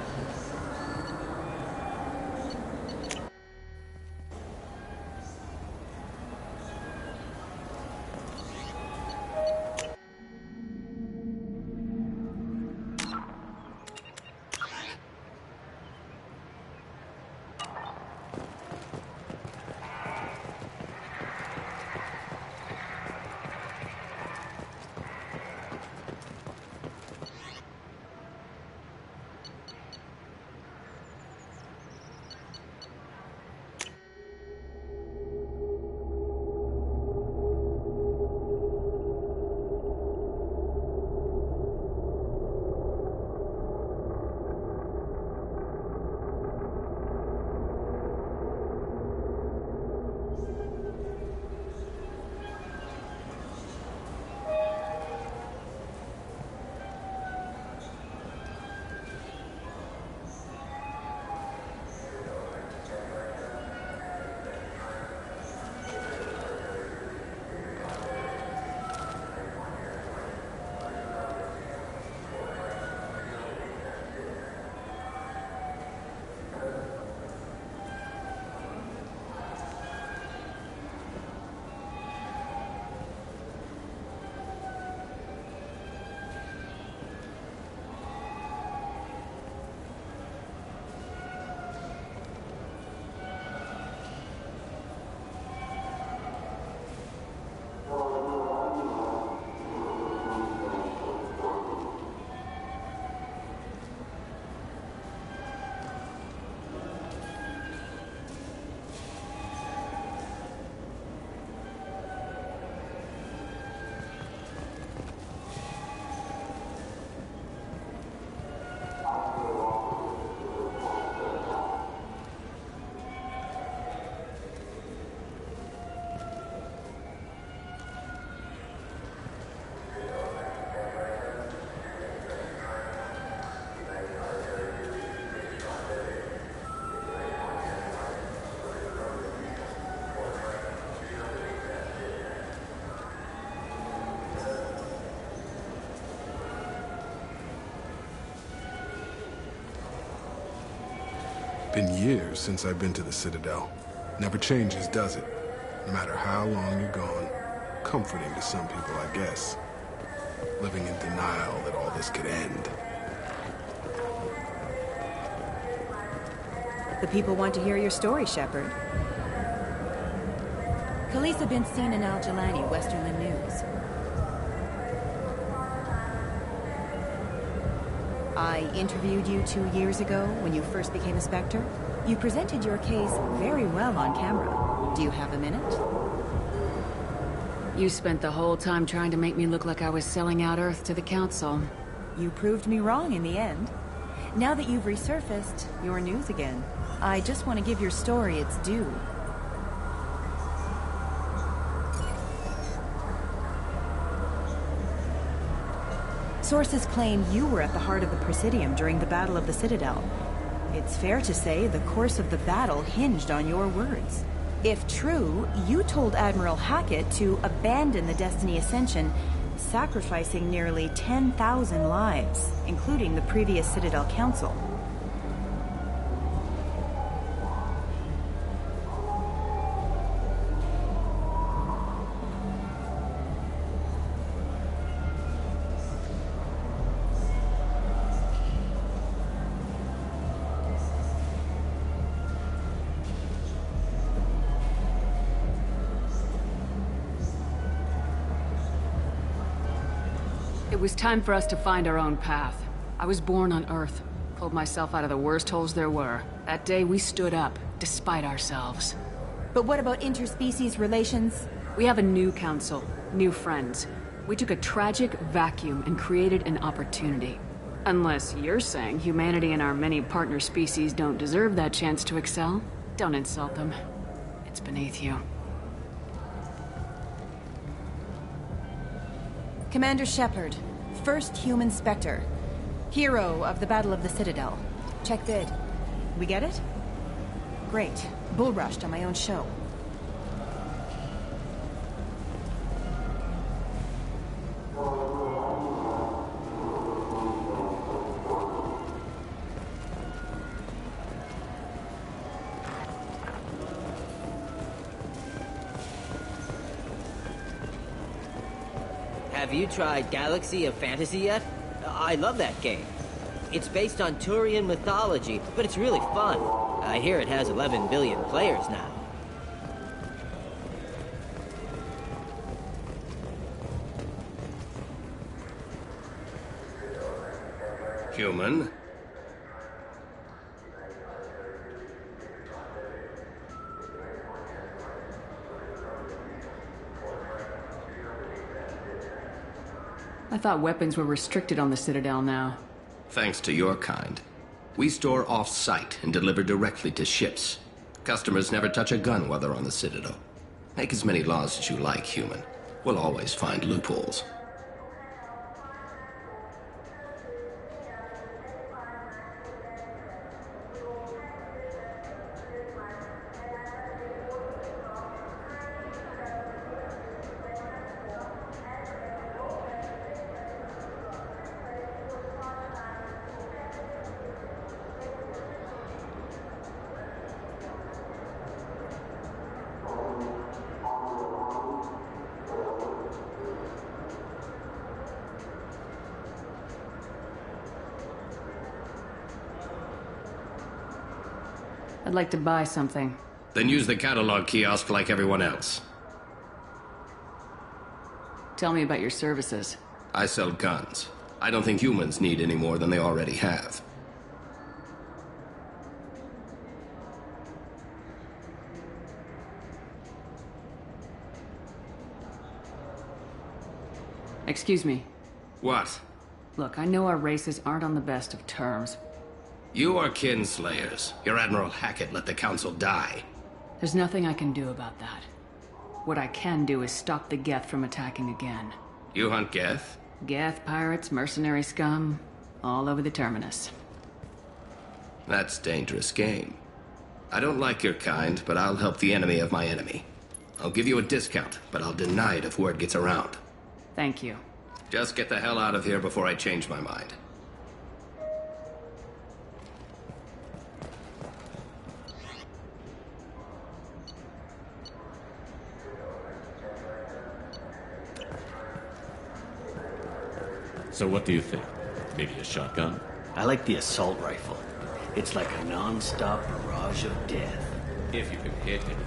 been years since I've been to the Citadel. Never changes, does it? No matter how long you're gone. Comforting to some people, I guess. Living in denial that all this could end. The people want to hear your story, Shepard. Khaleesa bint Sinan al-Jalani, Westerland News. I interviewed you 2 years ago when you first became a Spectre. You presented your case very well on camera. Do you have a minute? You spent the whole time trying to make me look like I was selling out Earth to the Council. You proved me wrong in the end. Now that you've resurfaced, you're news again. I just want to give your story its due. Sources claim you were at the heart of the Presidium during the Battle of the Citadel. It's fair to say the course of the battle hinged on your words. If true, you told Admiral Hackett to abandon the Destiny Ascension, sacrificing nearly 10,000 lives, including the previous Citadel Council. It was time for us to find our own path. I was born on Earth, pulled myself out of the worst holes there were. That day we stood up, despite ourselves. But what about interspecies relations? We have a new council, new friends. We took a tragic vacuum and created an opportunity. Unless you're saying humanity and our many partner species don't deserve that chance to excel, don't insult them. It's beneath you. Commander Shepard, first human Spectre. Hero of the Battle of the Citadel. Check bid. We get it? Great. Bull rushed on my own show. Have you tried Galaxy of Fantasy yet? I love that game. It's based on Turian mythology, but it's really fun. I hear it has 11 billion players now. Human? I thought weapons were restricted on the Citadel now. Thanks to your kind. We store off-site and deliver directly to ships. Customers never touch a gun while they're on the Citadel. Make as many laws as you like, human. We'll always find loopholes. I'd like to buy something. Then use the catalog kiosk like everyone else. Tell me about your services. I sell guns. I don't think humans need any more than they already have. Excuse me. What? Look, I know our races aren't on the best of terms. You are kinslayers. Your Admiral Hackett let the Council die. There's nothing I can do about that. What I can do is stop the Geth from attacking again. You hunt Geth? Geth, pirates, mercenary scum, all over the Terminus. That's dangerous game. I don't like your kind, but I'll help the enemy of my enemy. I'll give you a discount, but I'll deny it if word gets around. Thank you. Just get the hell out of here before I change my mind. So what do you think? Maybe a shotgun? I like the assault rifle. It's like a non-stop barrage of death. If you can hit anything.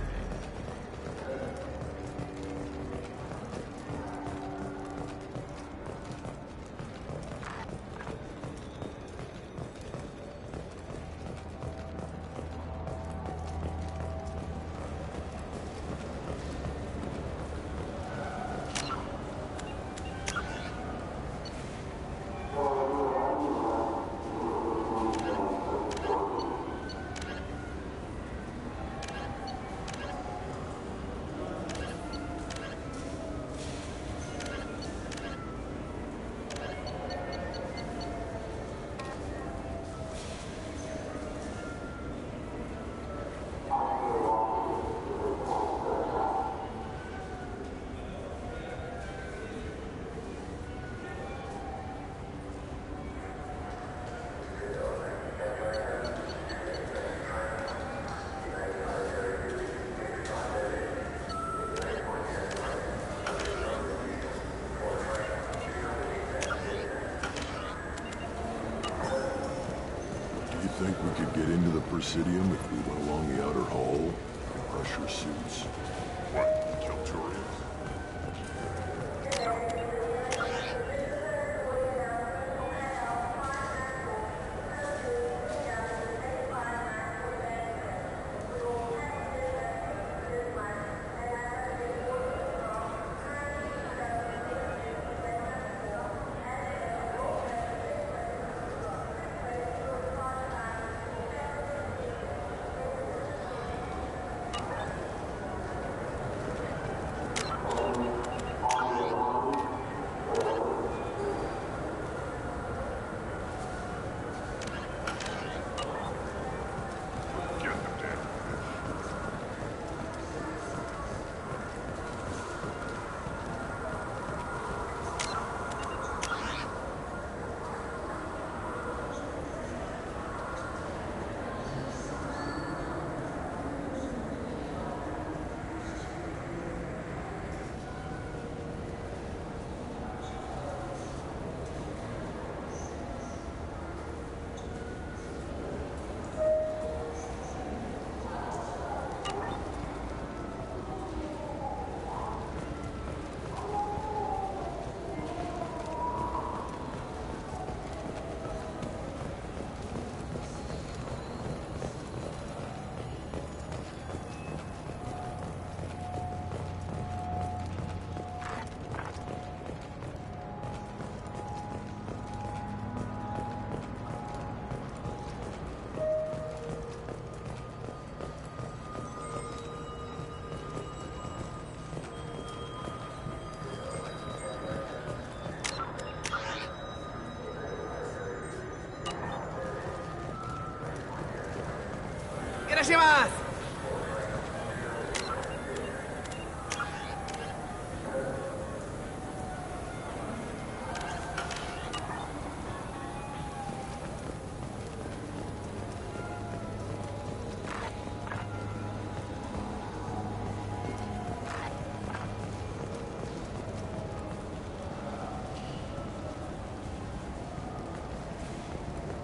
Think we could get into the Presidium if we went along the outer hall? Pressure suits. What? Kill Turians?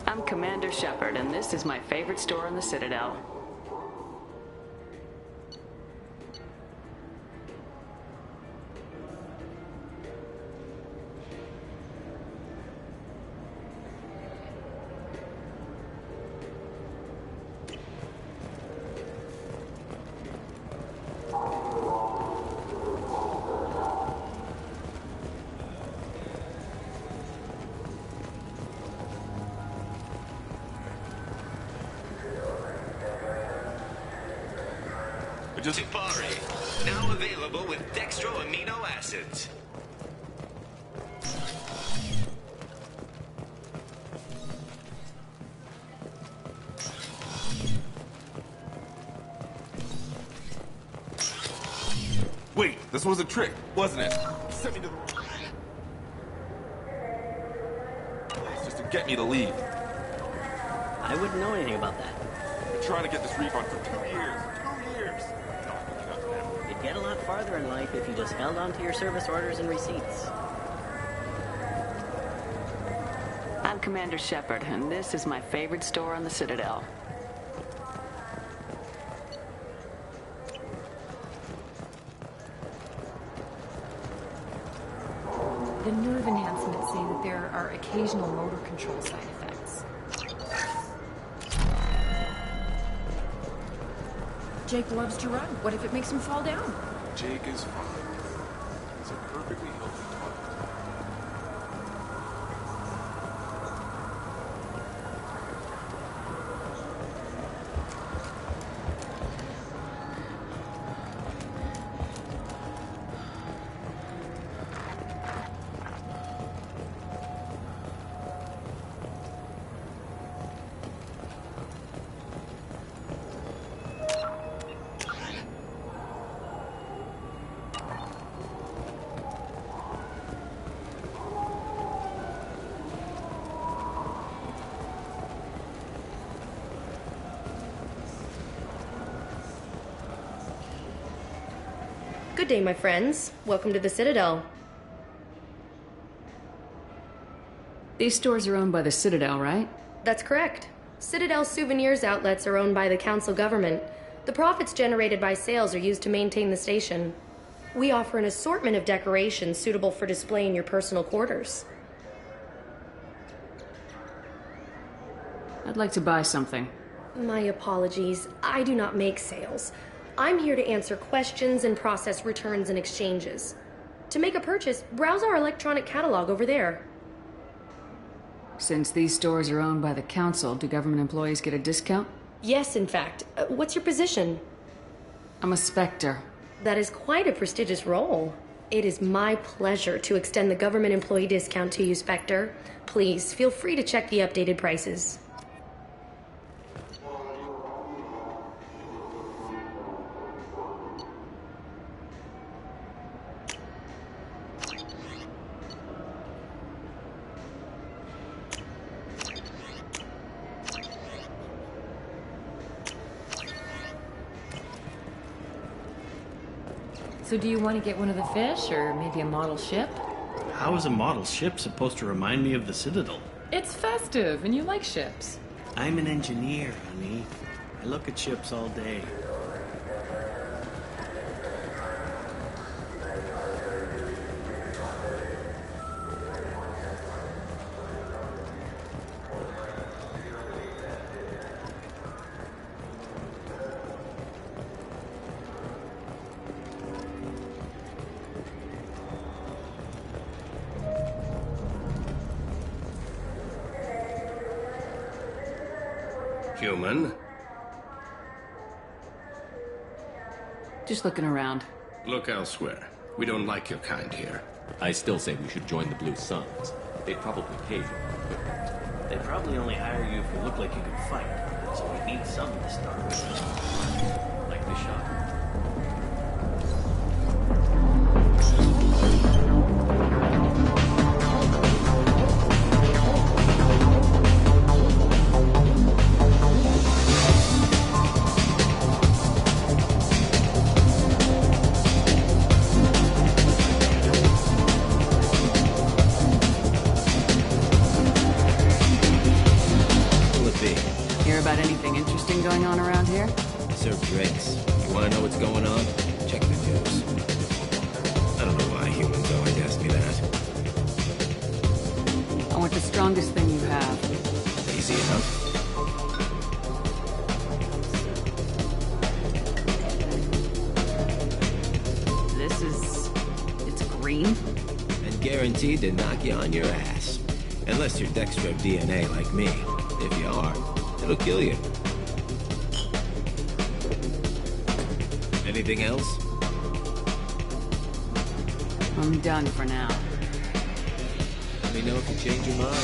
I'm Commander Shepard, and this is my favorite store in the Citadel. Tupari, now available with dextro amino acids. Wait, this was a trick, wasn't it? Sent me to the... It's just to get me to leave. I wouldn't know anything about that. I've been trying to get this refund for 2 years. 2 years! You'd get a lot farther in life if you just held on to your service orders and receipts. Commander Shepard, and this is my favorite store on the Citadel. The nerve enhancements say that there are occasional motor control side effects. Jake loves to run. What if it makes him fall down? Jake is fine. He's a perfectly healthy dog. Good day, my friends. Welcome to the Citadel. These stores are owned by the Citadel, right? That's correct. Citadel souvenirs outlets are owned by the council government. The profits generated by sales are used to maintain the station. We offer an assortment of decorations suitable for display in your personal quarters. I'd like to buy something. My apologies. I do not make sales. I'm here to answer questions and process returns and exchanges. To make a purchase, browse our electronic catalog over there. Since these stores are owned by the council, do government employees get a discount? Yes, in fact. What's your position? I'm a Spectre. That is quite a prestigious role. It is my pleasure to extend the government employee discount to you, Spectre. Please, feel free to check the updated prices. So do you want to get one of the fish, or maybe a model ship? How is a model ship supposed to remind me of the Citadel? It's festive, and you like ships. I'm an engineer, honey. I look at ships all day. Human? Just looking around. Look elsewhere. We don't like your kind here. I still say we should join the Blue Suns. They'd probably pay you. They probably only hire you if you look like you can fight. So we need something to start with. Like the shot. Going on around here? Serve drinks. You want to know what's going on? Check the news. I don't know why humans always ask me that. I want the strongest thing you have. Easy enough. It's green? And guaranteed to knock you on your ass. Unless you're Dextro DNA like me. If you are, it'll kill you. Anything else? I'm done for now. Let me know if you change your mind.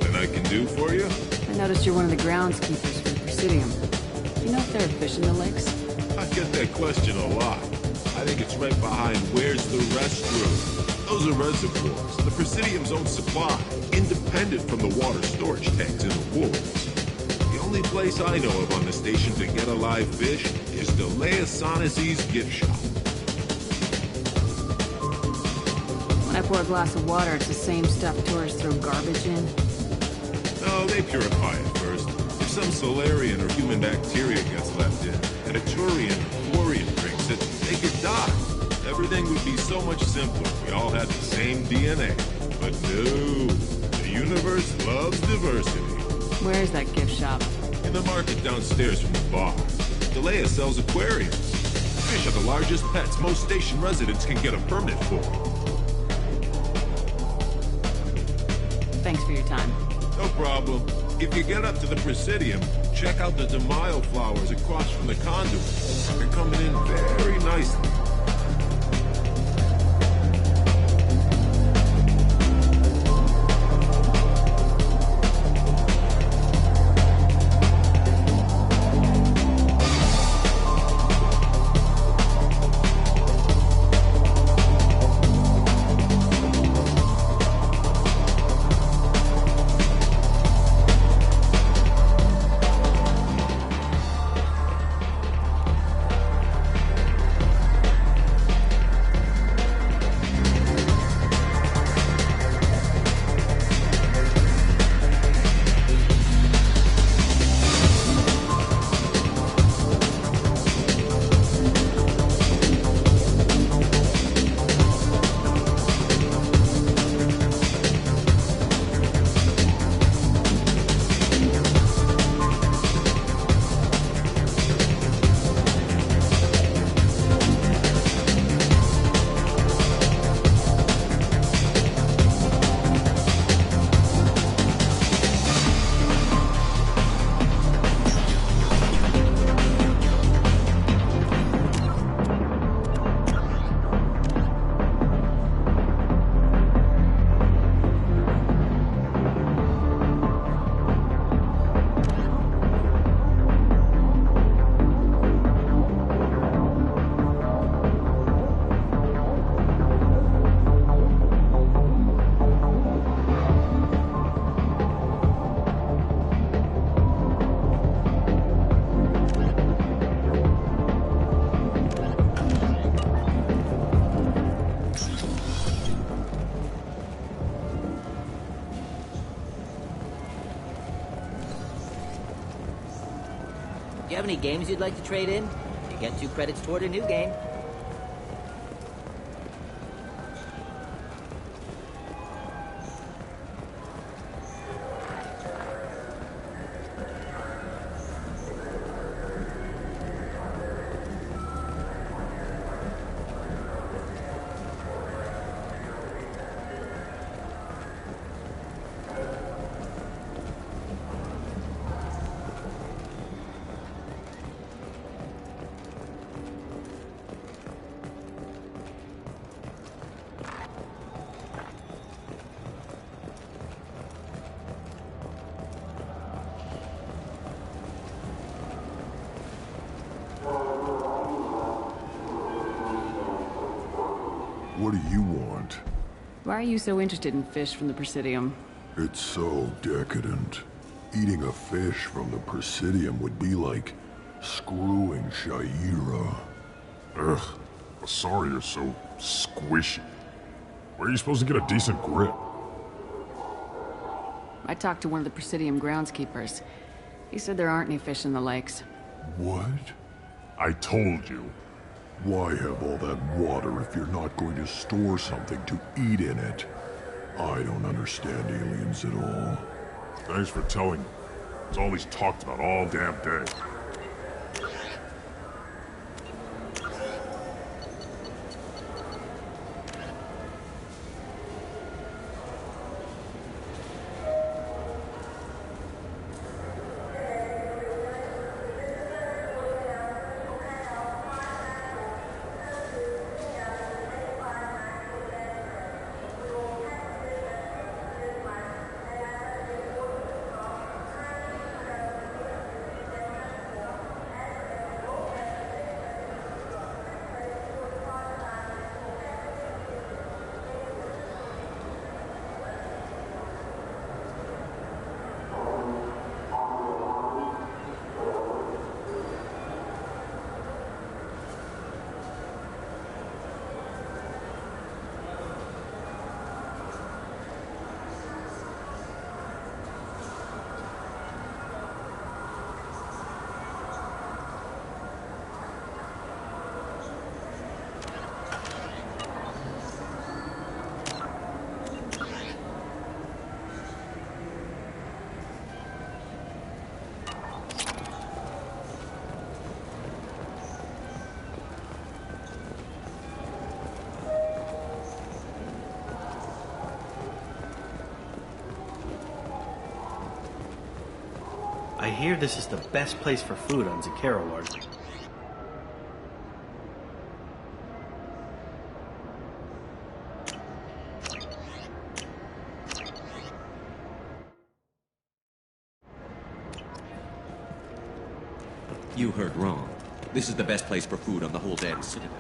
Anything I can do for you? I noticed you're one of the groundskeepers for Presidium. Do you know if there are fish in the lakes? I get that question a lot. I think it's right behind Where's the Restroom. Those are reservoirs, the Presidium's own supply, independent from the water storage tanks in the woods. The only place I know of on the station to get a live fish is Delea Sonesi's gift shop. When I pour a glass of water, it's the same stuff tourists throw garbage in. No, they purify it first. If some Solarian or human bacteria gets left in, and a Turian or Quarian drinks it, they could die. Everything would be so much simpler if we all had the same DNA. But no, the universe loves diversity. Where is that gift shop? In the market downstairs from the bar. Delea sells aquariums. Fish are the largest pets most station residents can get a permit for. Thanks for your time. No problem. If you get up to the Presidium, check out the DeMaio flowers across from the conduit. They're coming in very nicely. Do you have any games you'd like to trade in? You get 2 credits toward a new game. What do you want? Why are you so interested in fish from the Presidium? It's so decadent. Eating a fish from the Presidium would be like screwing Shaira. Ugh, Asari are so squishy. Where are you supposed to get a decent grip? I talked to one of the Presidium groundskeepers. He said there aren't any fish in the lakes. What? I told you. Why have all that water if you're not going to store something to eat in it? I don't understand aliens at all. Thanks for telling me. It's all he's talked about all damn day. I hear this is the best place for food on Zakera, Lord. You heard wrong. This is the best place for food on the whole damn Citadel.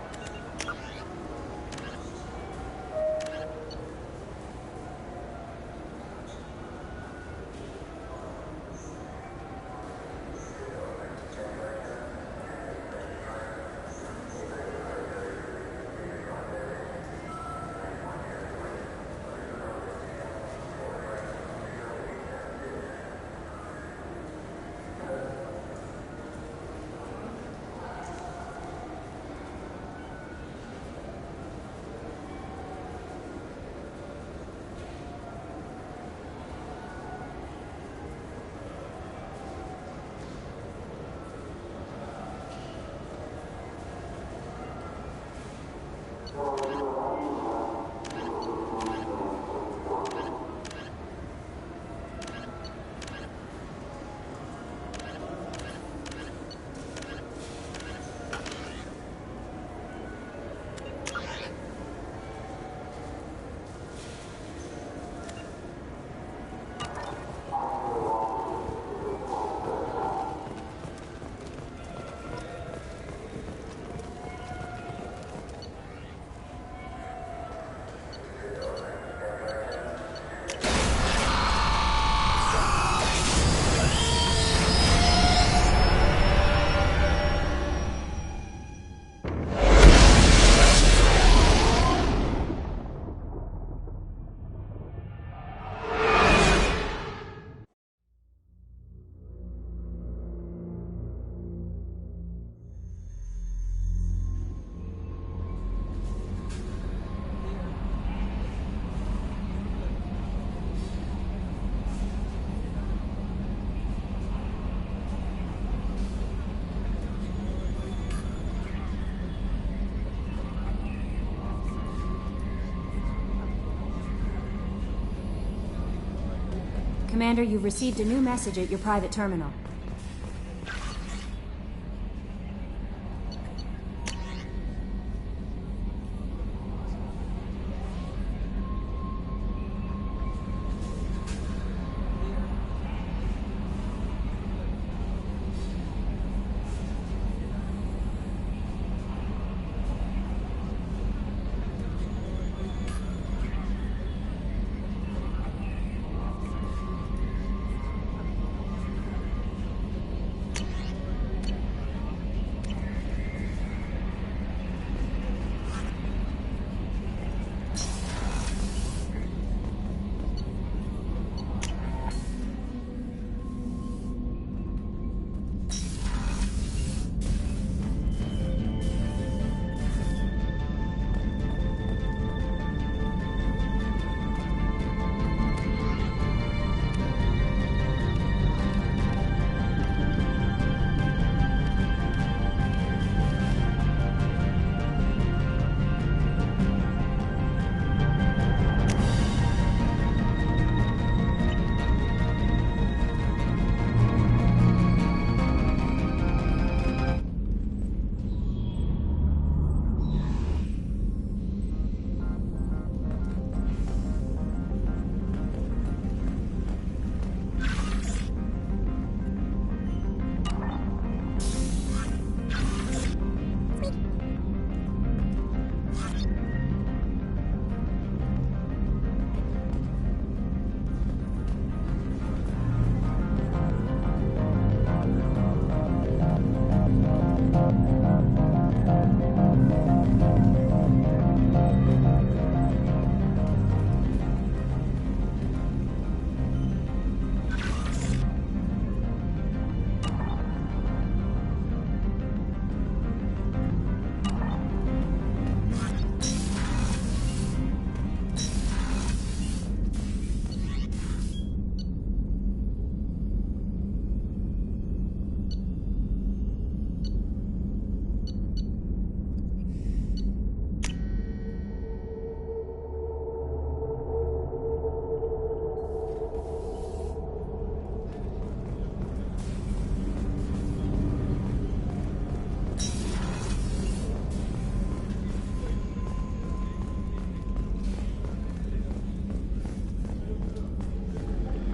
Commander, you've received a new message at your private terminal.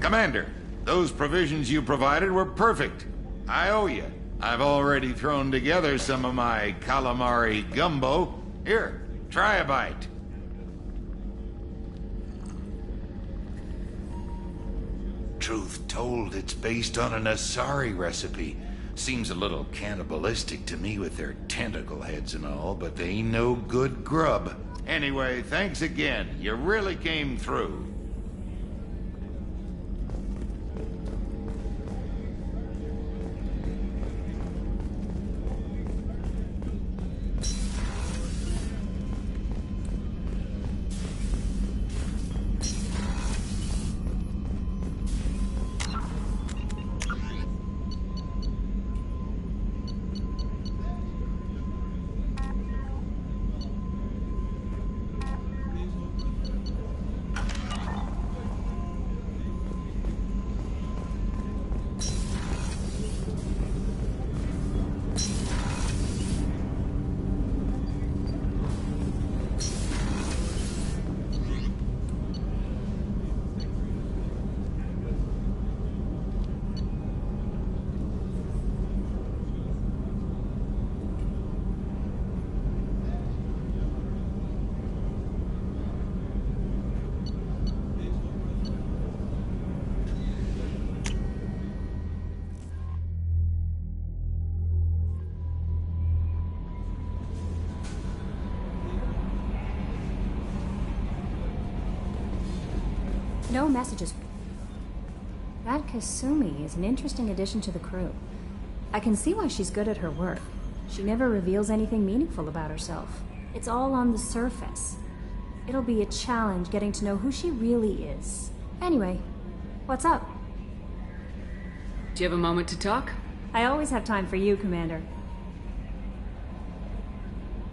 Commander, those provisions you provided were perfect. I owe you. I've already thrown together some of my calamari gumbo. Here, try a bite. Truth told, it's based on an Asari recipe. Seems a little cannibalistic to me with their tentacle heads and all, but they ain't no good grub. Anyway, thanks again. You really came through. No messages. That Kasumi is an interesting addition to the crew. I can see why she's good at her work. She never reveals anything meaningful about herself. It's all on the surface. It'll be a challenge getting to know who she really is. Anyway, what's up? Do you have a moment to talk? I always have time for you, Commander.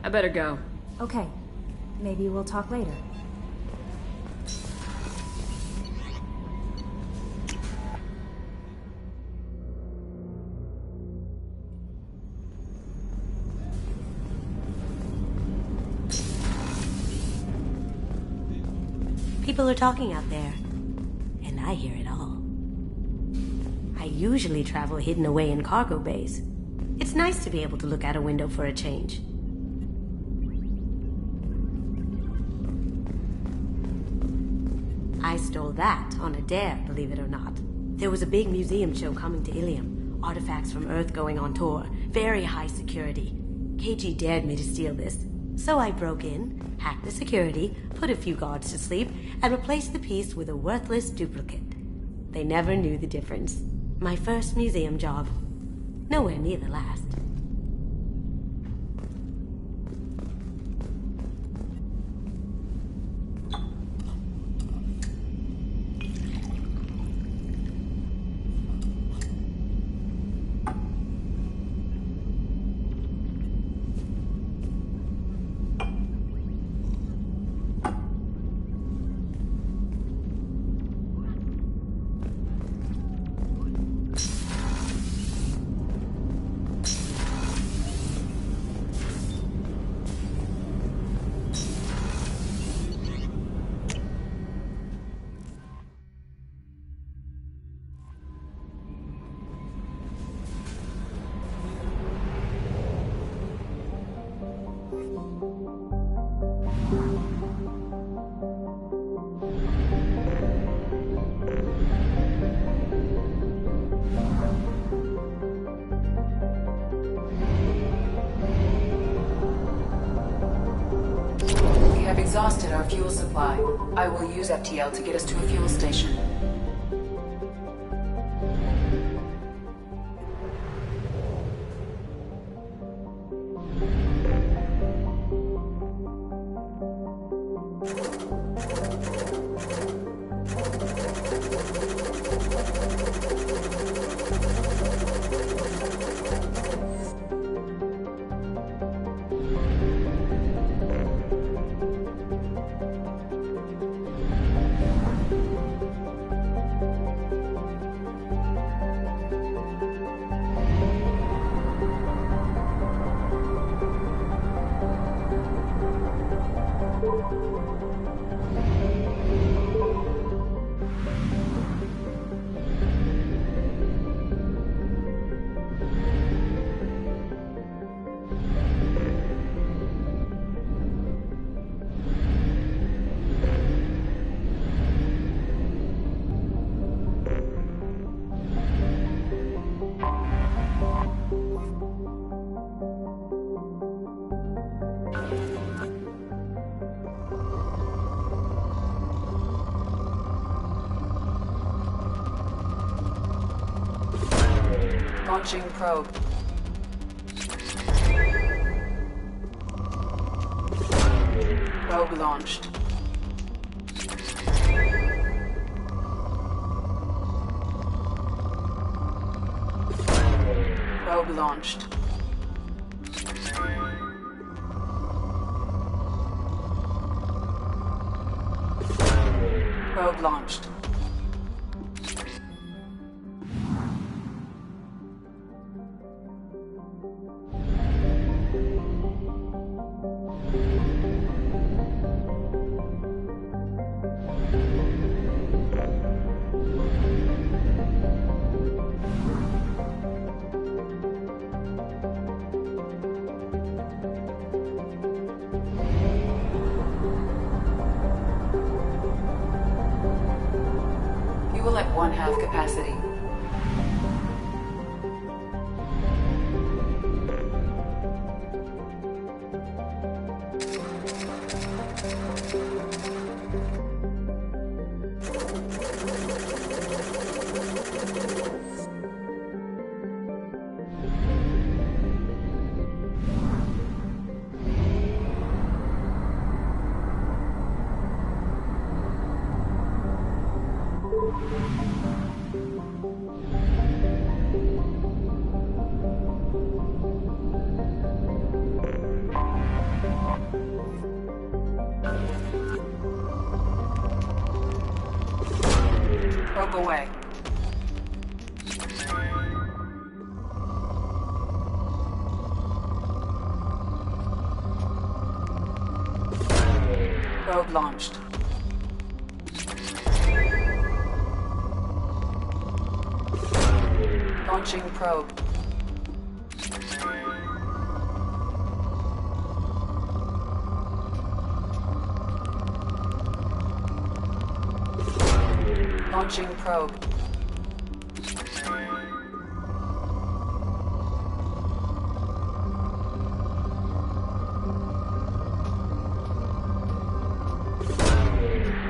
I better go. Okay. Maybe we'll talk later. People are talking out there, and I hear it all. I usually travel hidden away in cargo bays. It's nice to be able to look out a window for a change. I stole that on a dare, believe it or not. There was a big museum show coming to Ilium. Artifacts from Earth going on tour. Very high security. KG dared me to steal this. So I broke in, hacked the security, put a few guards to sleep, and replaced the piece with a worthless duplicate. They never knew the difference. My first museum job. Nowhere near the last. Exhausted our fuel supply. I will use FTL to get us to a fuel station. Launching probe. Probe launched. Probe launched. Probe launched. Fuel at 1/2 capacity. Probe away. Probe launched. Launching probe. Launching probe.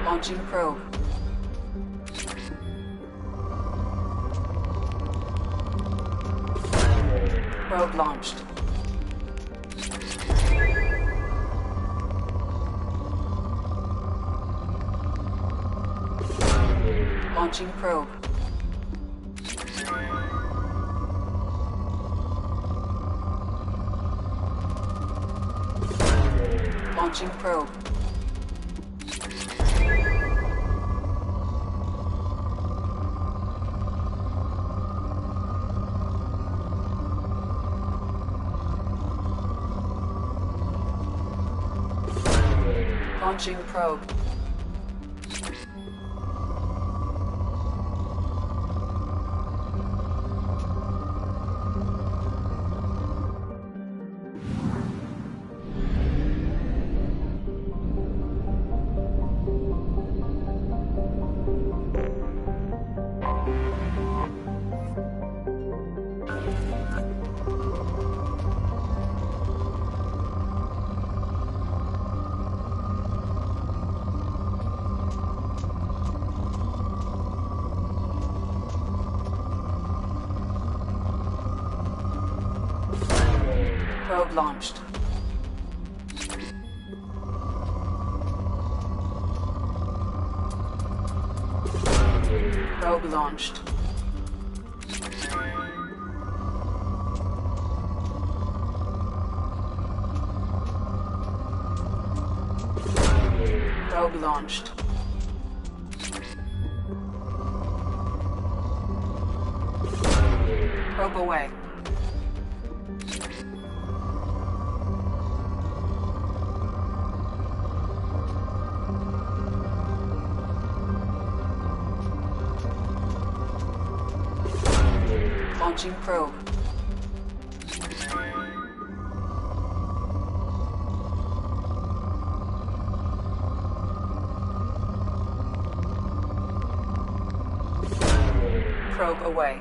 Launching probe. Probe launched. Launching probe. Launching probe. Launching probe. Probe launched. Probe launched. Probe launched. Probe away. Launching probe. Probe away.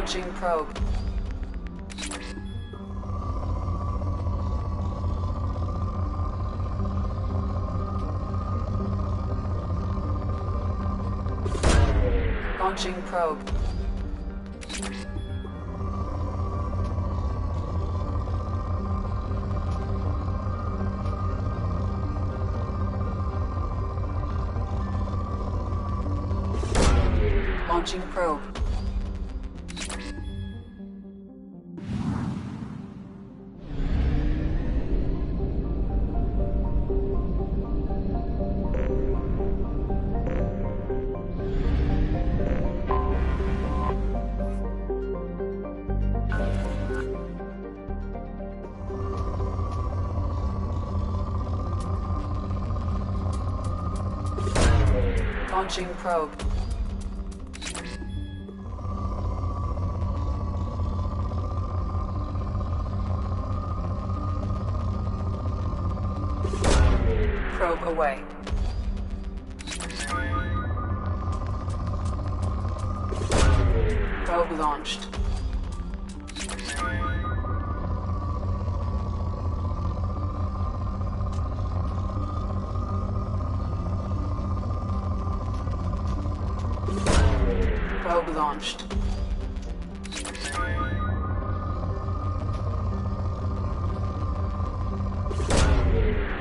Launching probe. Launching probe. Launching probe. Launching probe. Probe away. Probe launched. Probe launched.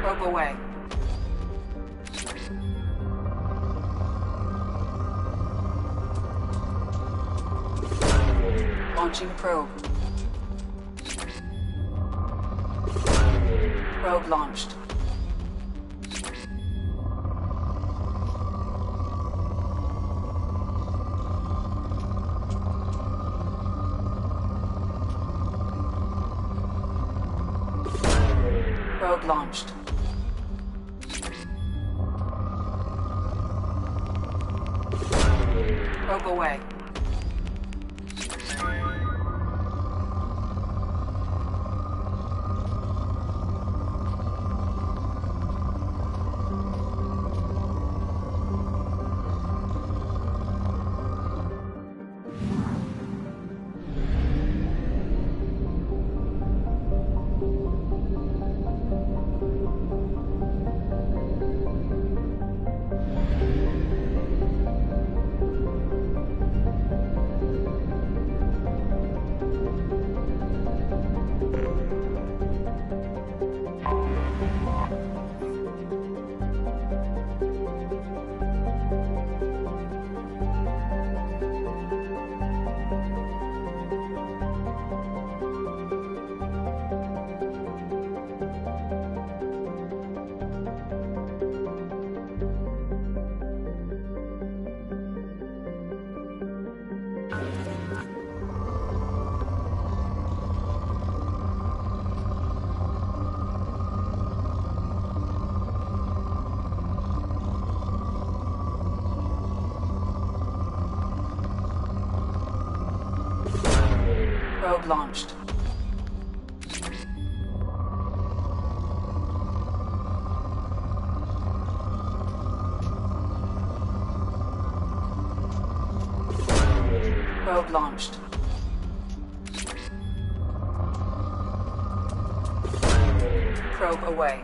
Probe away. Launching probe. Probe launched. Probe launched. Probe away. Probe launched. Probe launched. Probe away.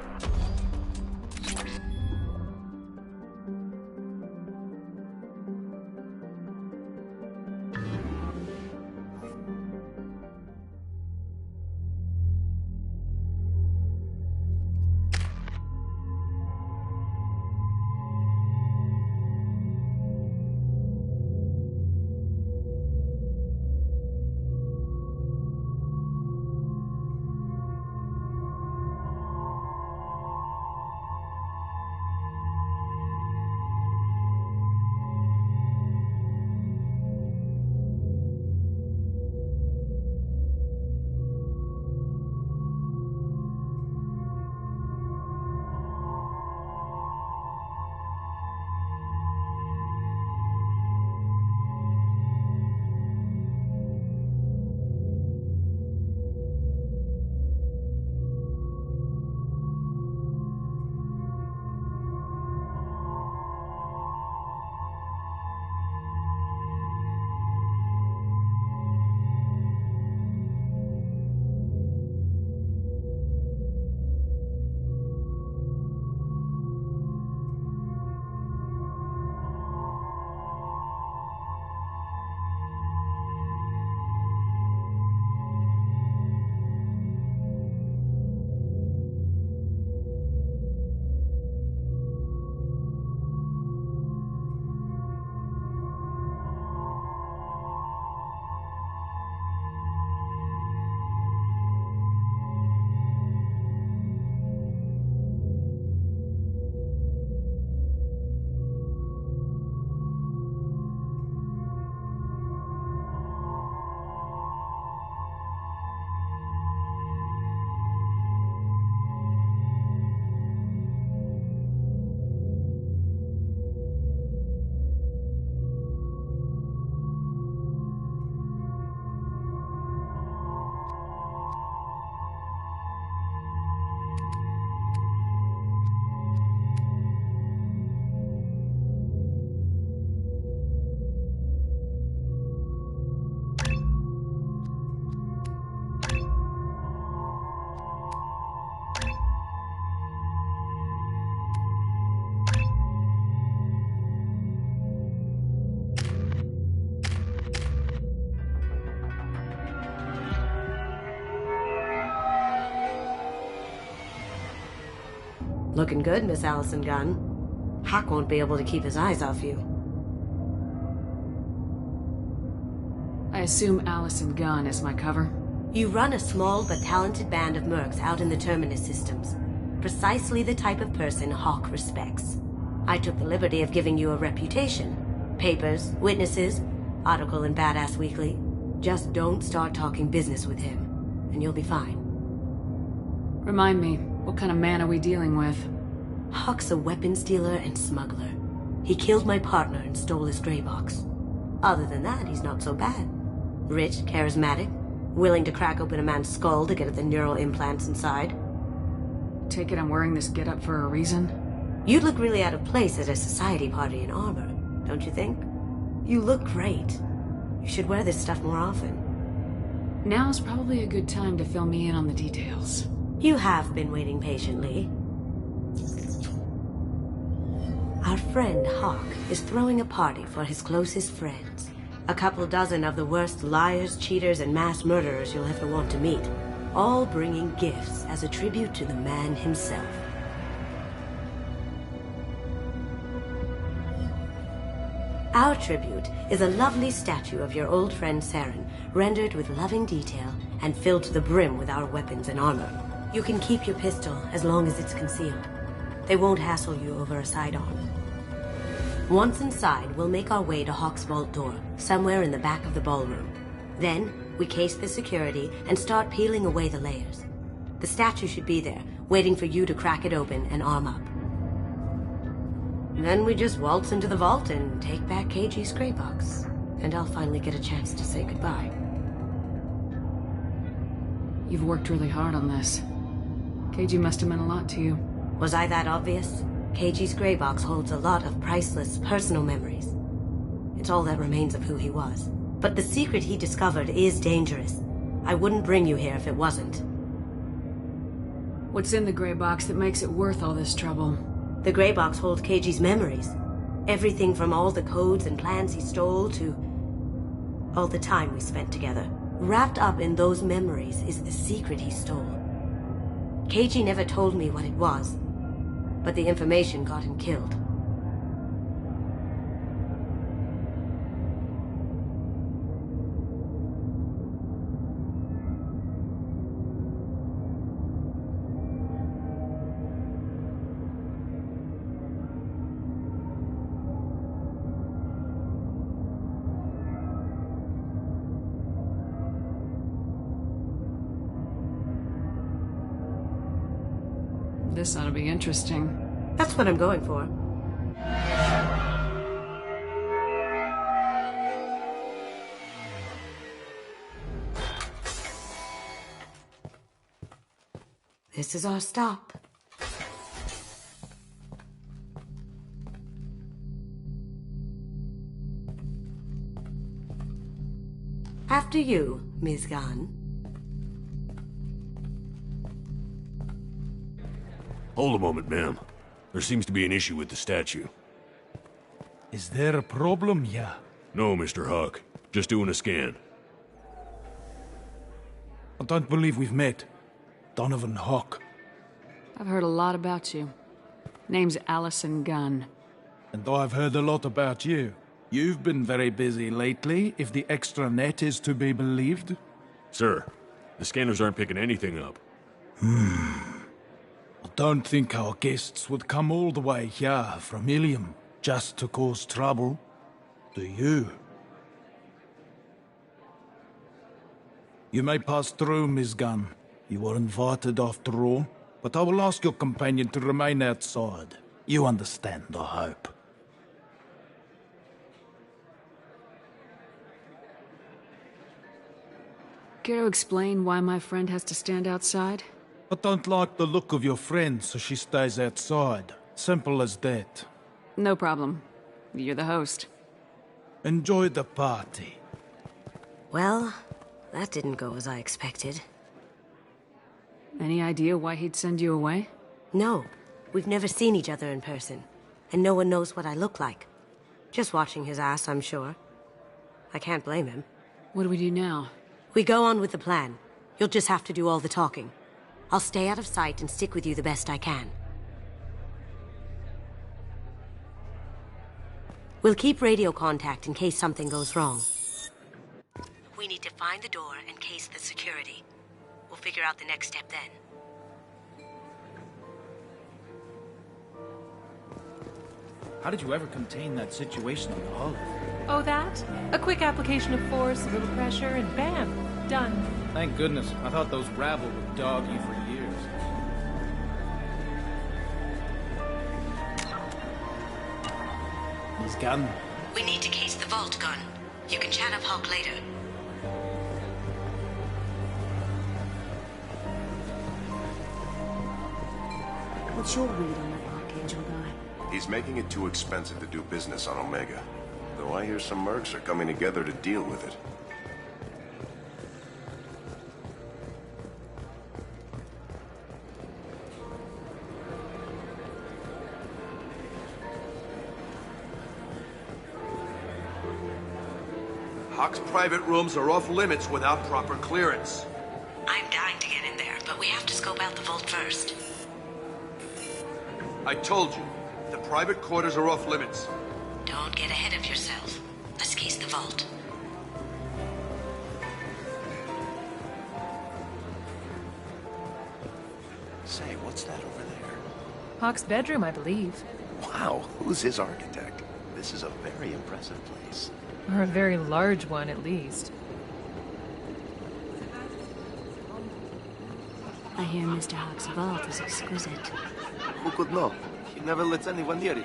Looking good, Miss Allison Gunn. Hawk won't be able to keep his eyes off you. I assume Allison Gunn is my cover? You run a small but talented band of mercs out in the Terminus systems. Precisely the type of person Hawk respects. I took the liberty of giving you a reputation. Papers, witnesses, article in Badass Weekly. Just don't start talking business with him, and you'll be fine. Remind me, what kind of man are we dealing with? Hawk's a weapons dealer and smuggler. He killed my partner and stole his gray box. Other than that, he's not so bad. Rich, charismatic, willing to crack open a man's skull to get at the neural implants inside. Take it I'm wearing this getup for a reason? You'd look really out of place at a society party in armor, don't you think? You look great. You should wear this stuff more often. Now's probably a good time to fill me in on the details. You have been waiting patiently. Our friend Hawk is throwing a party for his closest friends. A couple dozen of the worst liars, cheaters, and mass murderers you'll ever want to meet. All bringing gifts as a tribute to the man himself. Our tribute is a lovely statue of your old friend Saren, rendered with loving detail and filled to the brim with our weapons and armor. You can keep your pistol as long as it's concealed. They won't hassle you over a sidearm. Once inside, we'll make our way to Hawk's vault door, somewhere in the back of the ballroom. Then, we case the security and start peeling away the layers. The statue should be there, waiting for you to crack it open and arm up. Then we just waltz into the vault and take back KG's gray box. And I'll finally get a chance to say goodbye. You've worked really hard on this. KG must have meant a lot to you. Was I that obvious? KG's gray box holds a lot of priceless personal memories. It's all that remains of who he was. But the secret he discovered is dangerous. I wouldn't bring you here if it wasn't. What's in the gray box that makes it worth all this trouble? The gray box holds KG's memories. Everything from all the codes and plans he stole to all the time we spent together. Wrapped up in those memories is the secret he stole. KG never told me what it was, but the information got him killed. This ought to be interesting. That's what I'm going for. This is our stop. After you, Ms. Gunn. Hold a moment, ma'am. There seems to be an issue with the statue. Is there a problem here? No, Mr. Hawk. Just doing a scan. I don't believe we've met. Donovan Hawk. I've heard a lot about you. Name's Allison Gunn. And I've heard a lot about you. You've been very busy lately, if the extranet is to be believed. Sir, the scanners aren't picking anything up. I don't think our guests would come all the way here from Ilium just to cause trouble. Do you? You may pass through, Ms. Gunn. You were invited after all, but I will ask your companion to remain outside. You understand, I hope. Care to explain why my friend has to stand outside? I don't like the look of your friend, so she stays outside. Simple as that. No problem. You're the host. Enjoy the party. Well, that didn't go as I expected. Any idea why he'd send you away? No. We've never seen each other in person. And no one knows what I look like. Just watching his ass, I'm sure. I can't blame him. What do we do now? We go on with the plan. You'll just have to do all the talking. I'll stay out of sight and stick with you the best I can. We'll keep radio contact in case something goes wrong. We need to find the door and case the security. We'll figure out the next step then. How did you ever contain that situation on the hull? Oh, that? A quick application of force, a little pressure, and bam! Done. Thank goodness. I thought those rabble would dog you for years. His gun. We need to case the vault gun. You can chat up Hawk later. What's your read on that Archangel guy? He's making it too expensive to do business on Omega. Though I hear some mercs are coming together to deal with it. Hawk's private rooms are off limits without proper clearance. I'm dying to get in there, but we have to scope out the vault first. I told you, the private quarters are off limits. Don't get ahead of yourself. Let's case the vault. Say, what's that over there? Hawk's bedroom, I believe. Wow, who's his architect? This is a very impressive place. Or a very large one, at least. I hear Mr. Hawk's vault is exquisite. Who could know? He never lets anyone near it.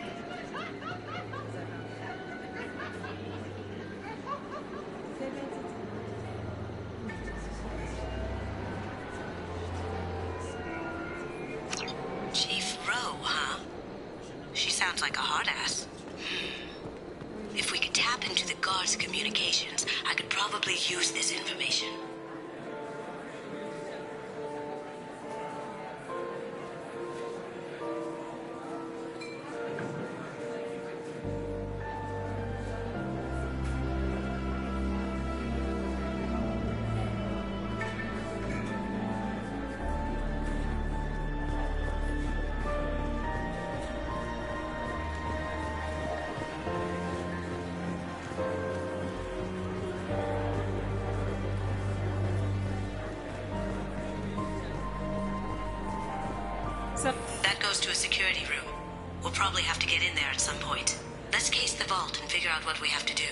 Chief Rowe, huh? She sounds like a hard ass. If we could tap into the guard's communications, I could probably use this information. That goes to a security room. We'll probably have to get in there at some point. Let's case the vault and figure out what we have to do.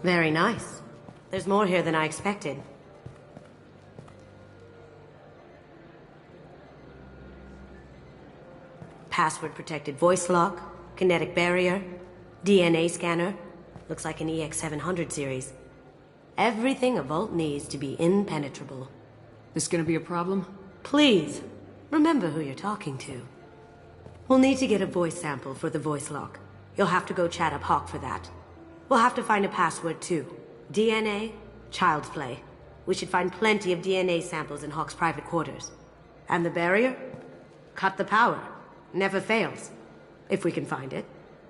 Very nice. There's more here than I expected. Password-protected voice lock, kinetic barrier, DNA scanner. Looks like an EX700 series. Everything a vault needs to be impenetrable. This gonna be a problem? Please, remember who you're talking to. We'll need to get a voice sample for the voice lock. You'll have to go chat up Hawk for that. We'll have to find a password, too. DNA, child's play. We should find plenty of DNA samples in Hawk's private quarters. And the barrier? Cut the power. Never fails. If we can find it.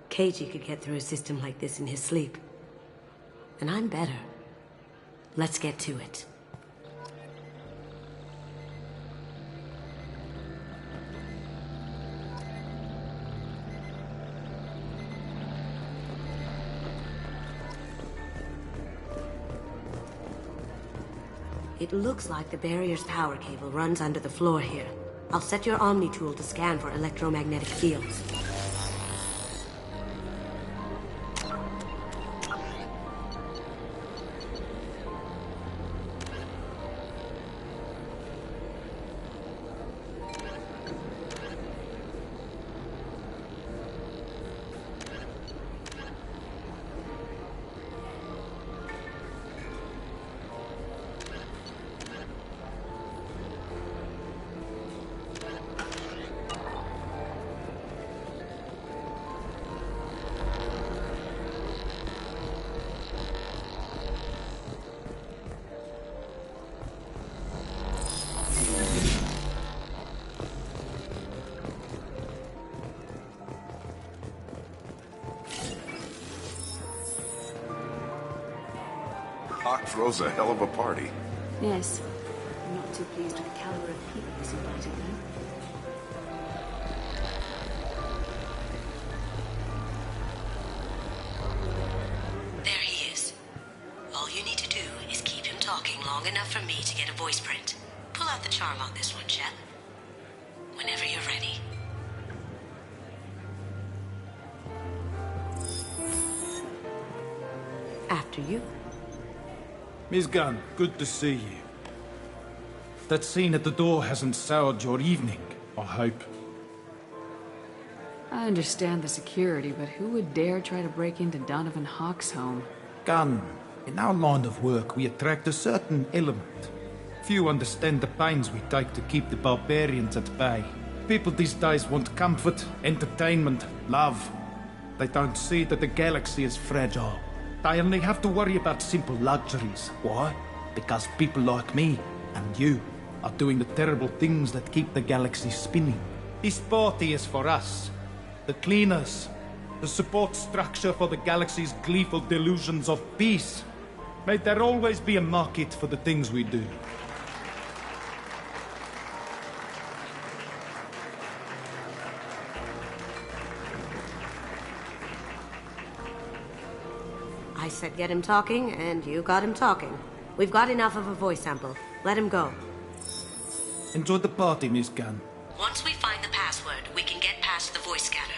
KG could get through a system like this in his sleep. And I'm better. Let's get to it. It looks like the barrier's power cable runs under the floor here. I'll set your Omni tool to scan for electromagnetic fields. Hawk throws a hell of a party. Yes. I'm not too pleased with the caliber of people he's invited, though. There he is. All you need to do is keep him talking long enough for me to get a voice print. Pull out the charm on this one, Shep. Whenever you're ready. After you. Miss Gunn, good to see you. That scene at the door hasn't soured your evening, I hope. I understand the security, but who would dare try to break into Donovan Hawk's home? Gunn, in our line of work, we attract a certain element. Few understand the pains we take to keep the barbarians at bay. People these days want comfort, entertainment, love. They don't see that the galaxy is fragile. They only have to worry about simple luxuries. Why? Because people like me and you are doing the terrible things that keep the galaxy spinning. This party is for us, the cleaners, the support structure for the galaxy's gleeful delusions of peace. May there always be a market for the things we do. I said get him talking, and you got him talking. We've got enough of a voice sample. Let him go. Enjoy the party, Miss Gunn. Once we find the password, we can get past the voice scanner.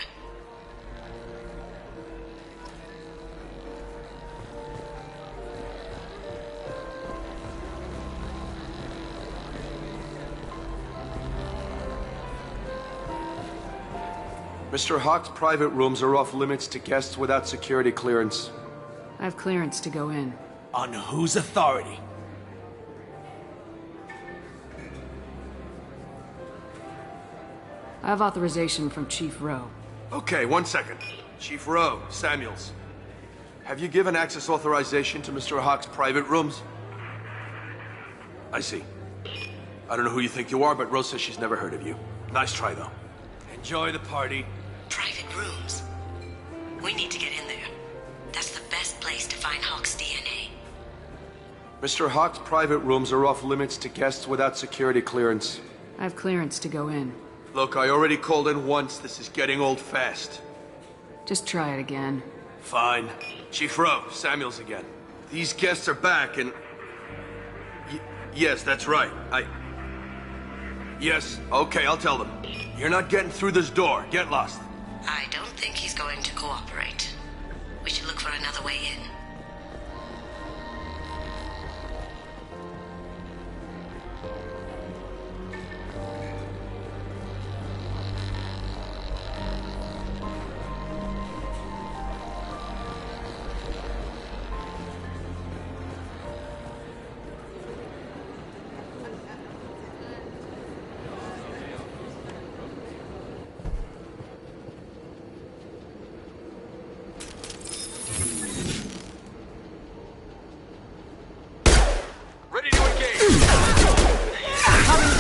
Mr. Hawk's private rooms are off limits to guests without security clearance. I have clearance to go in. On whose authority? I have authorization from Chief Rowe. Okay, 1 second. Chief Rowe, Samuels. Have you given access authorization to Mr. Hawk's private rooms? I see. I don't know who you think you are, but Rose says she's never heard of you. Nice try, though. Enjoy the party. Private rooms. We need to get in there. That's the best place to find Hawk's DNA. Mr. Hawk's private rooms are off limits to guests without security clearance. I have clearance to go in. Look, I already called in once. This is getting old fast. Just try it again. Fine. Chief Rowe, Samuels again. These guests are back and... yes, that's right. Yes, okay, I'll tell them. You're not getting through this door. Get lost. I don't think he's going to cooperate. We should look for another way in.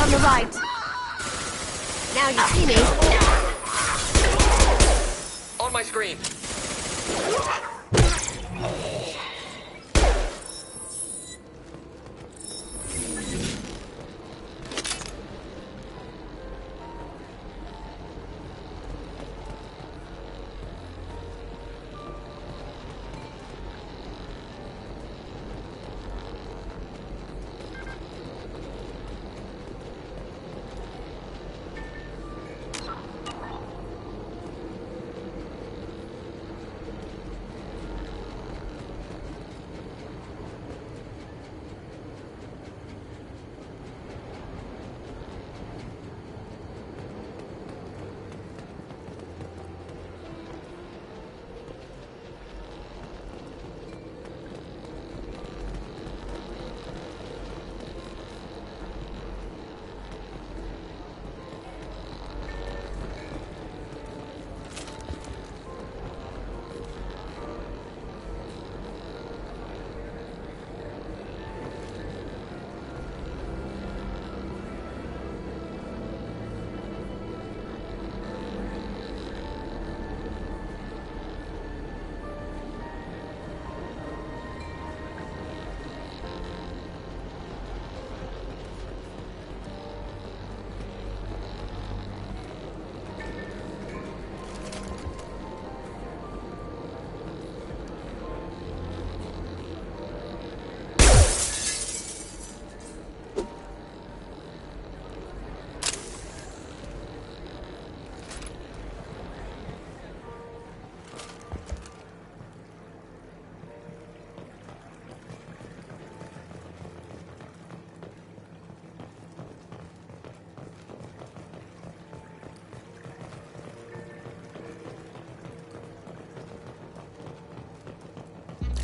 On the right. Now you see me. On my screen.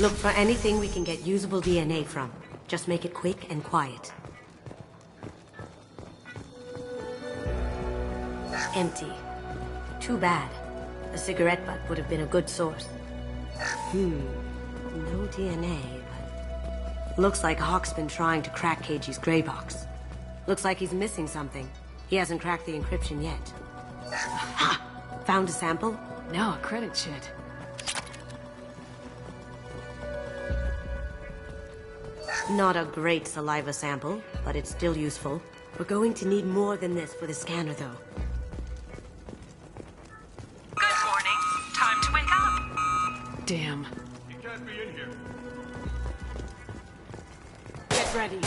Look for anything we can get usable DNA from. Just make it quick and quiet. Empty. Too bad. A cigarette butt would have been a good source. No DNA, but... Looks like Hawk's been trying to crack KG's gray box. Looks like he's missing something. He hasn't cracked the encryption yet. Ha! Found a sample? No, a credit sheet. Not a great saliva sample, but it's still useful. We're going to need more than this for the scanner, though. Good morning. Time to wake up. Damn. You can't be in here. Get ready.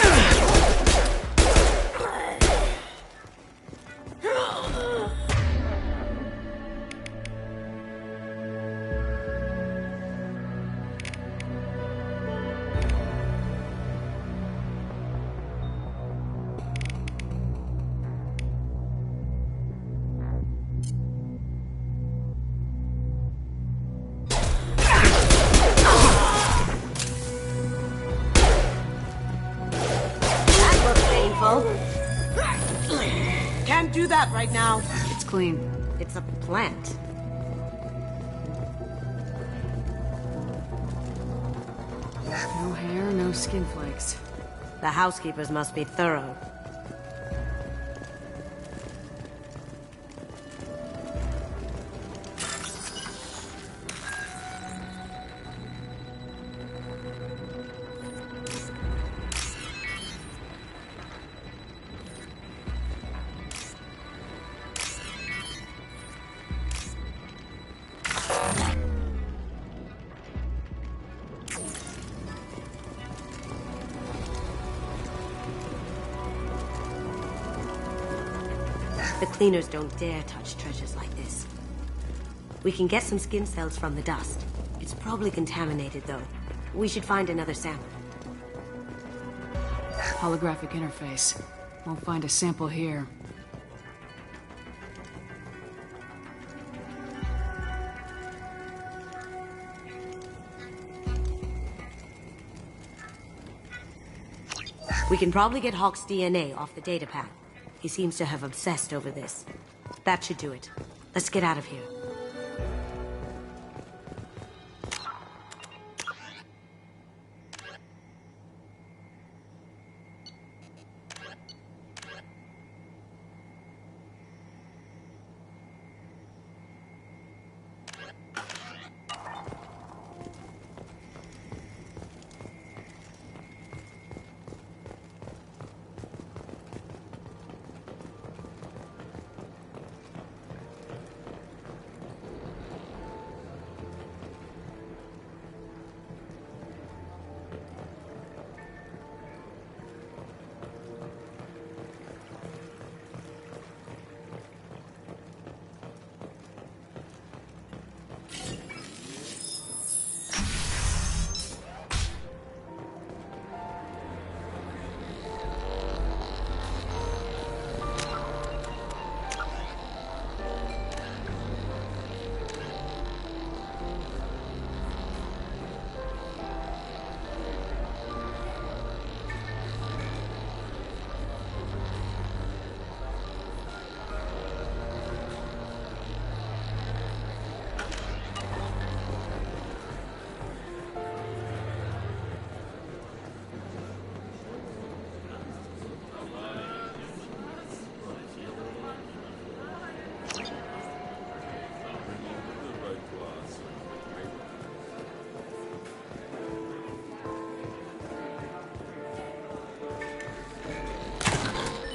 Can't do that right now. It's clean. It's a plant. No hair, no skin flakes. The housekeepers must be thorough. The cleaners don't dare touch treasures like this. We can get some skin cells from the dust. It's probably contaminated, though. We should find another sample. Holographic interface. Won't find a sample here. We can probably get Hawk's DNA off the datapad. He seems to have obsessed over this. That should do it. Let's get out of here.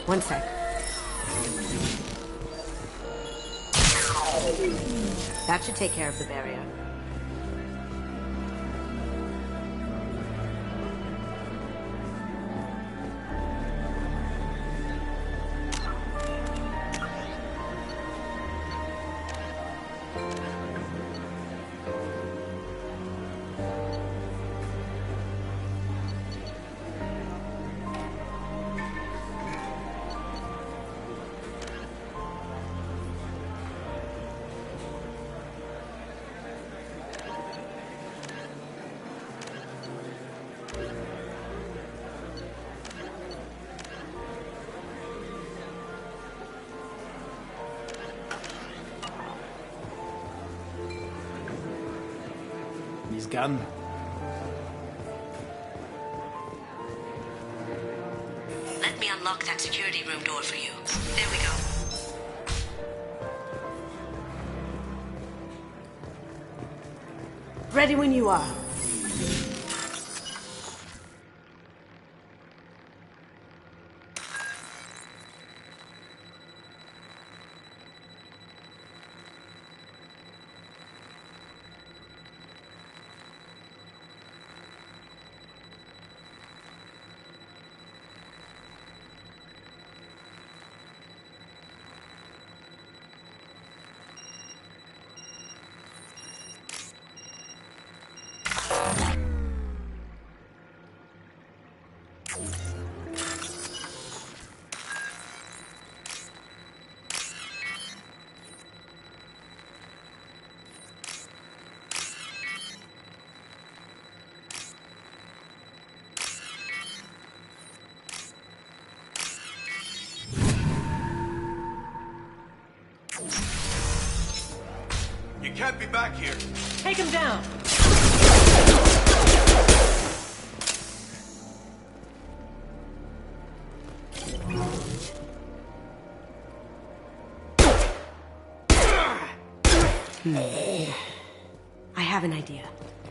One sec. That should take care of the barrier. He's gone. Let me unlock that security room door for you. There we go. Ready when you are. You can't be back here. Take him down. I have an idea.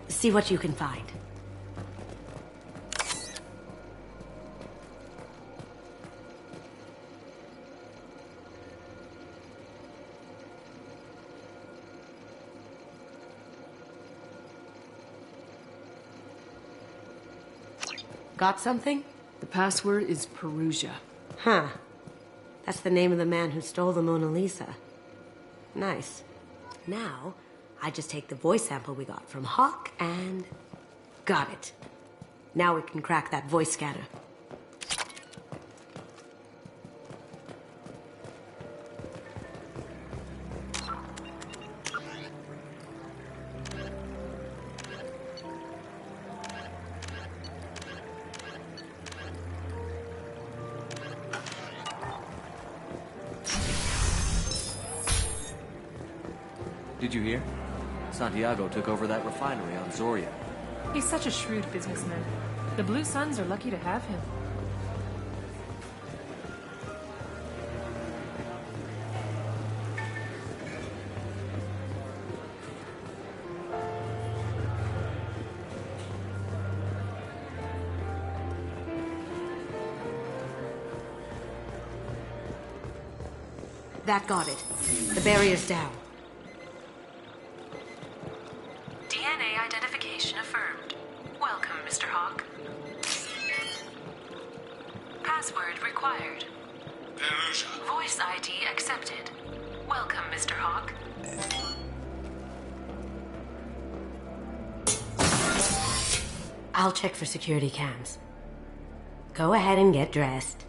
See what you can find. Got something? The password is Perugia. Huh. That's the name of the man who stole the Mona Lisa. Nice. Now, I just take the voice sample we got from Hawk and... got it. Now we can crack that voice scanner. Did you hear? Santiago took over that refinery on Zoria. He's such a shrewd businessman. The Blue Suns are lucky to have him. That got it. The barrier's down. DNA identification affirmed. Welcome, Mr. Hawk. Password required. Perugia. Voice ID accepted. Welcome, Mr. Hawk. I'll check for security cams. Go ahead and get dressed.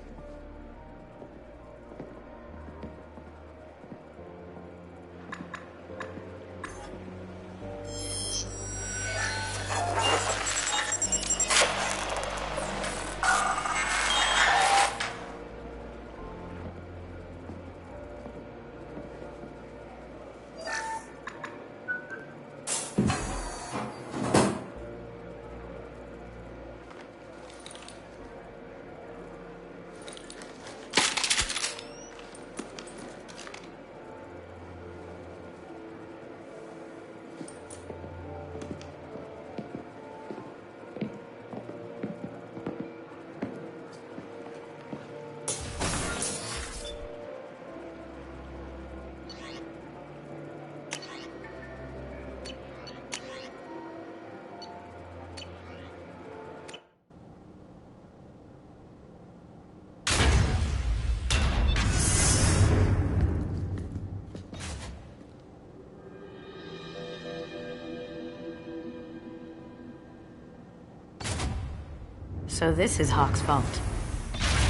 So this is Hawk's vault.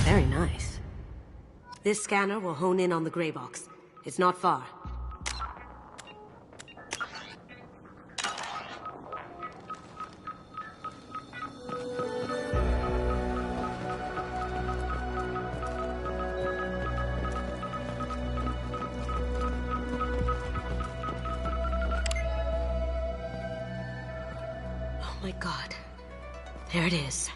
Very nice. This scanner will hone in on the gray box. It's not far. my god. There it is.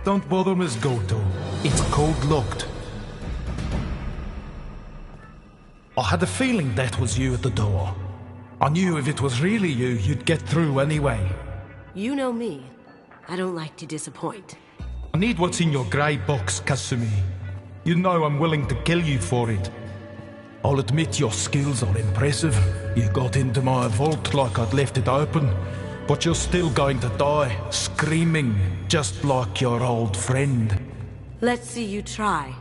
Don't bother, Miss Goto. It's code-locked. I had a feeling that was you at the door. I knew if it was really you, you'd get through anyway. You know me. I don't like to disappoint. I need what's in your grey box, Kasumi. You know I'm willing to kill you for it. I'll admit your skills are impressive. You got into my vault like I'd left it open. But you're still going to die, screaming, just like your old friend. Let's see you try.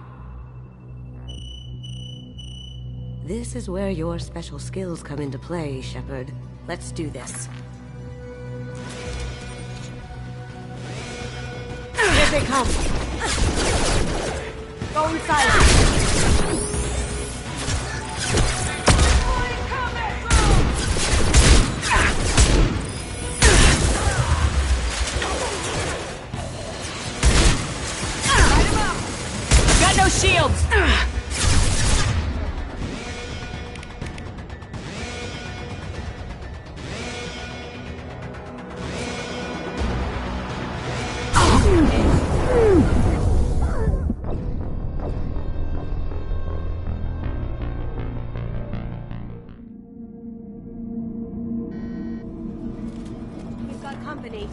This is where your special skills come into play, Shepard. Let's do this. Here they come! Go inside! Got no shields! We've got company.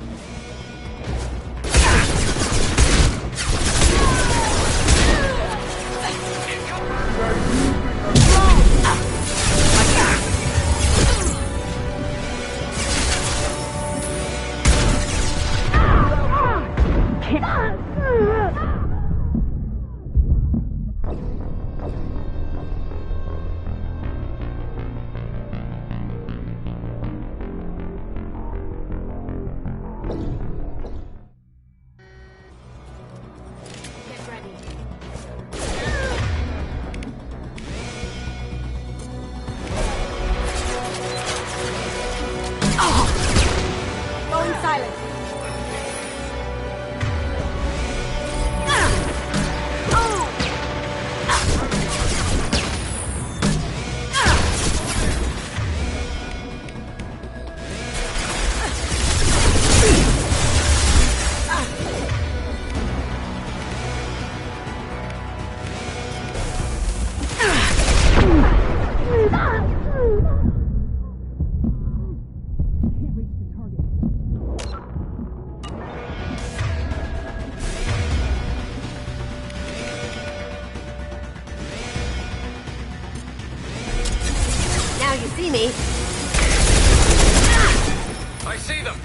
I see them!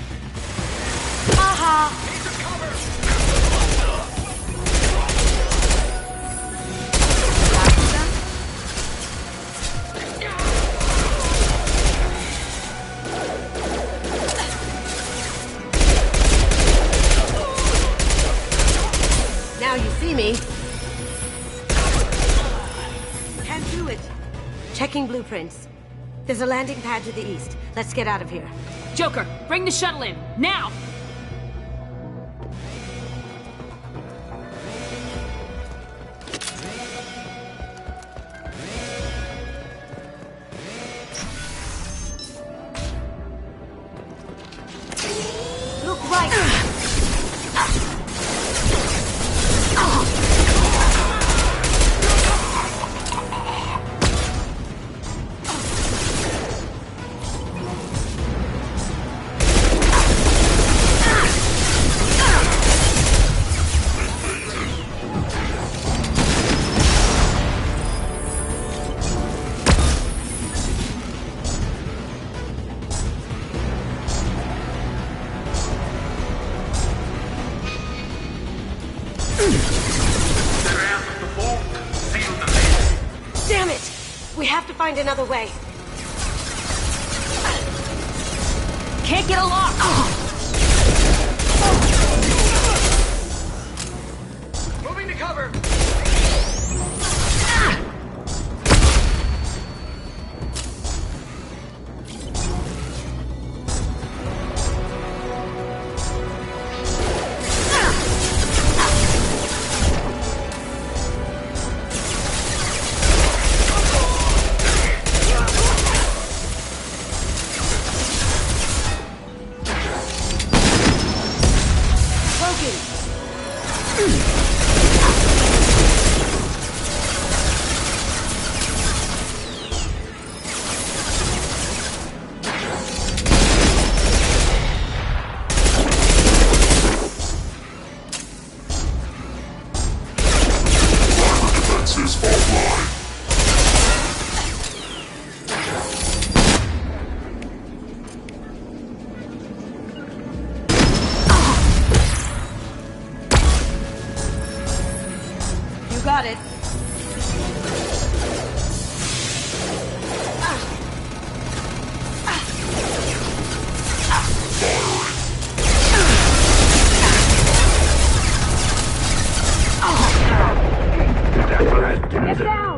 Aha! Need some cover! Now you see me. Can't do it. Checking blueprints. There's a landing pad to the east. Let's get out of here. Joker, bring the shuttle in, now! Look right! Damn it! We have to find another way. Can't get a lock! Moving to cover! Got it. Get down!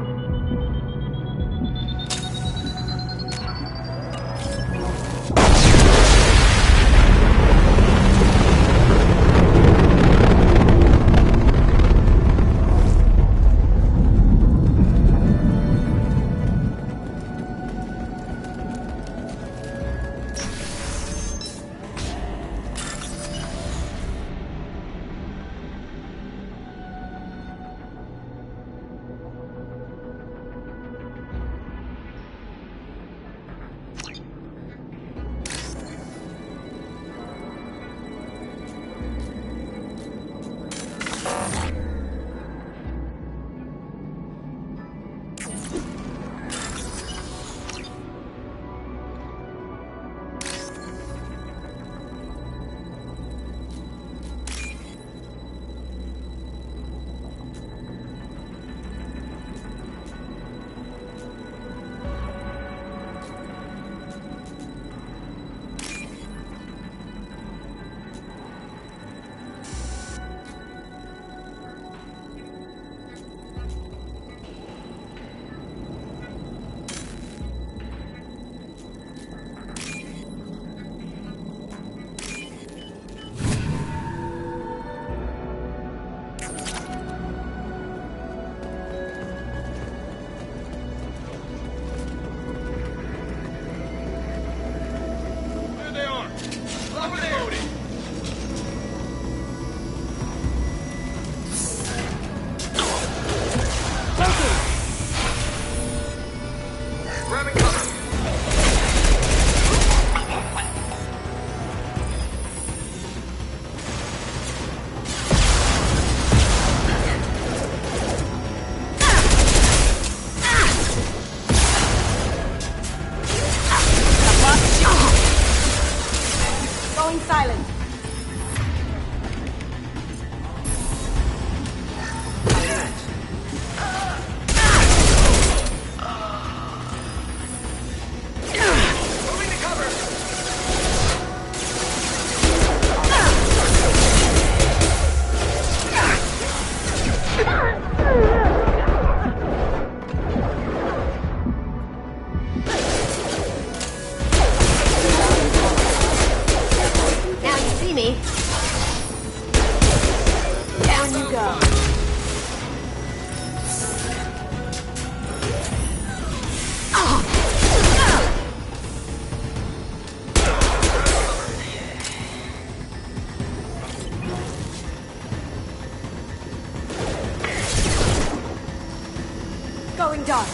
Going dark.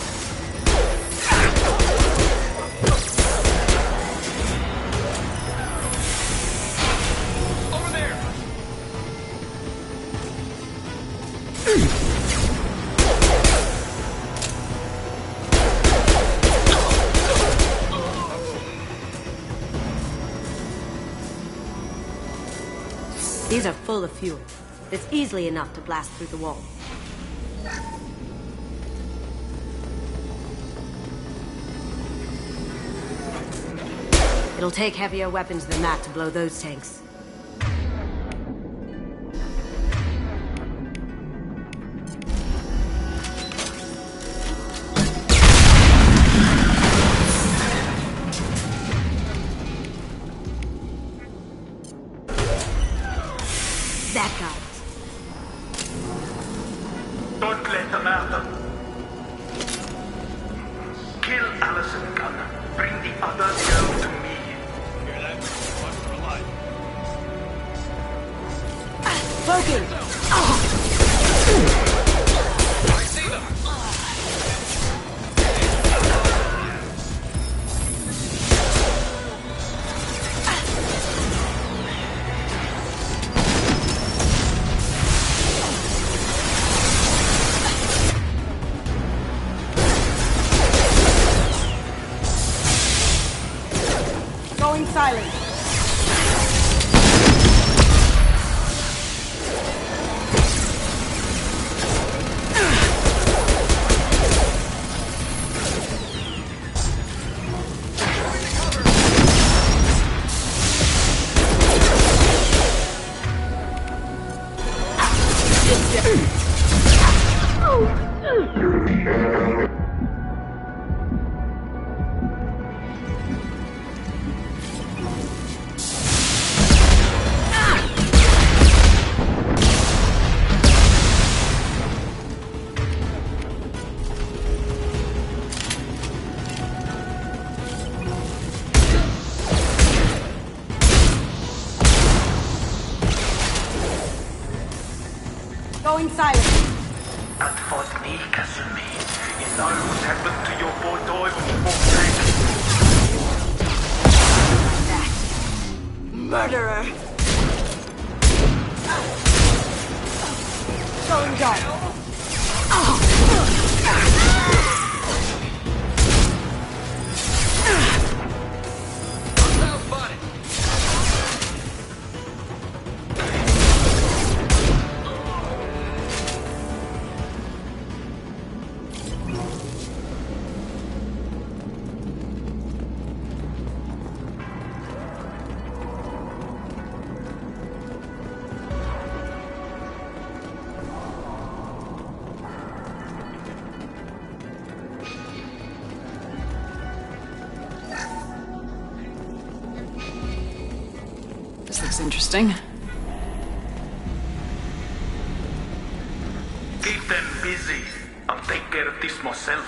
Over there! These are full of fuel. It's easily enough to blast through the wall. It'll take heavier weapons than that to blow those tanks. That guy. Don't let them out. Kill Allison Gunn. Bring the other girl to me. Hear that? Watch for life. Cloaking! I see them! Going silent. Going silent. That was me, Kasumi. You know what happened to your boy Doi when he walked back? Murderer. Going dark. This looks interesting. Keep them busy. I'll take care of this myself.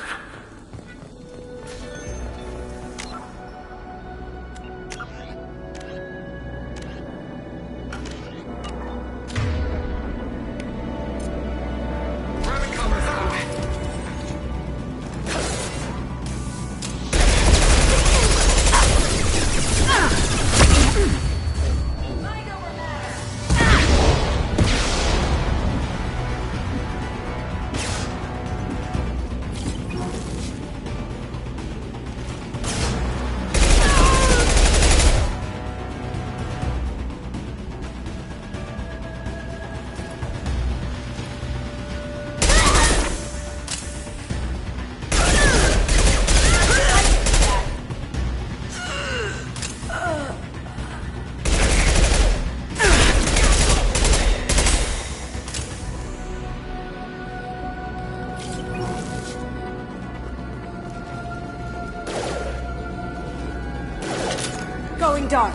Going dark.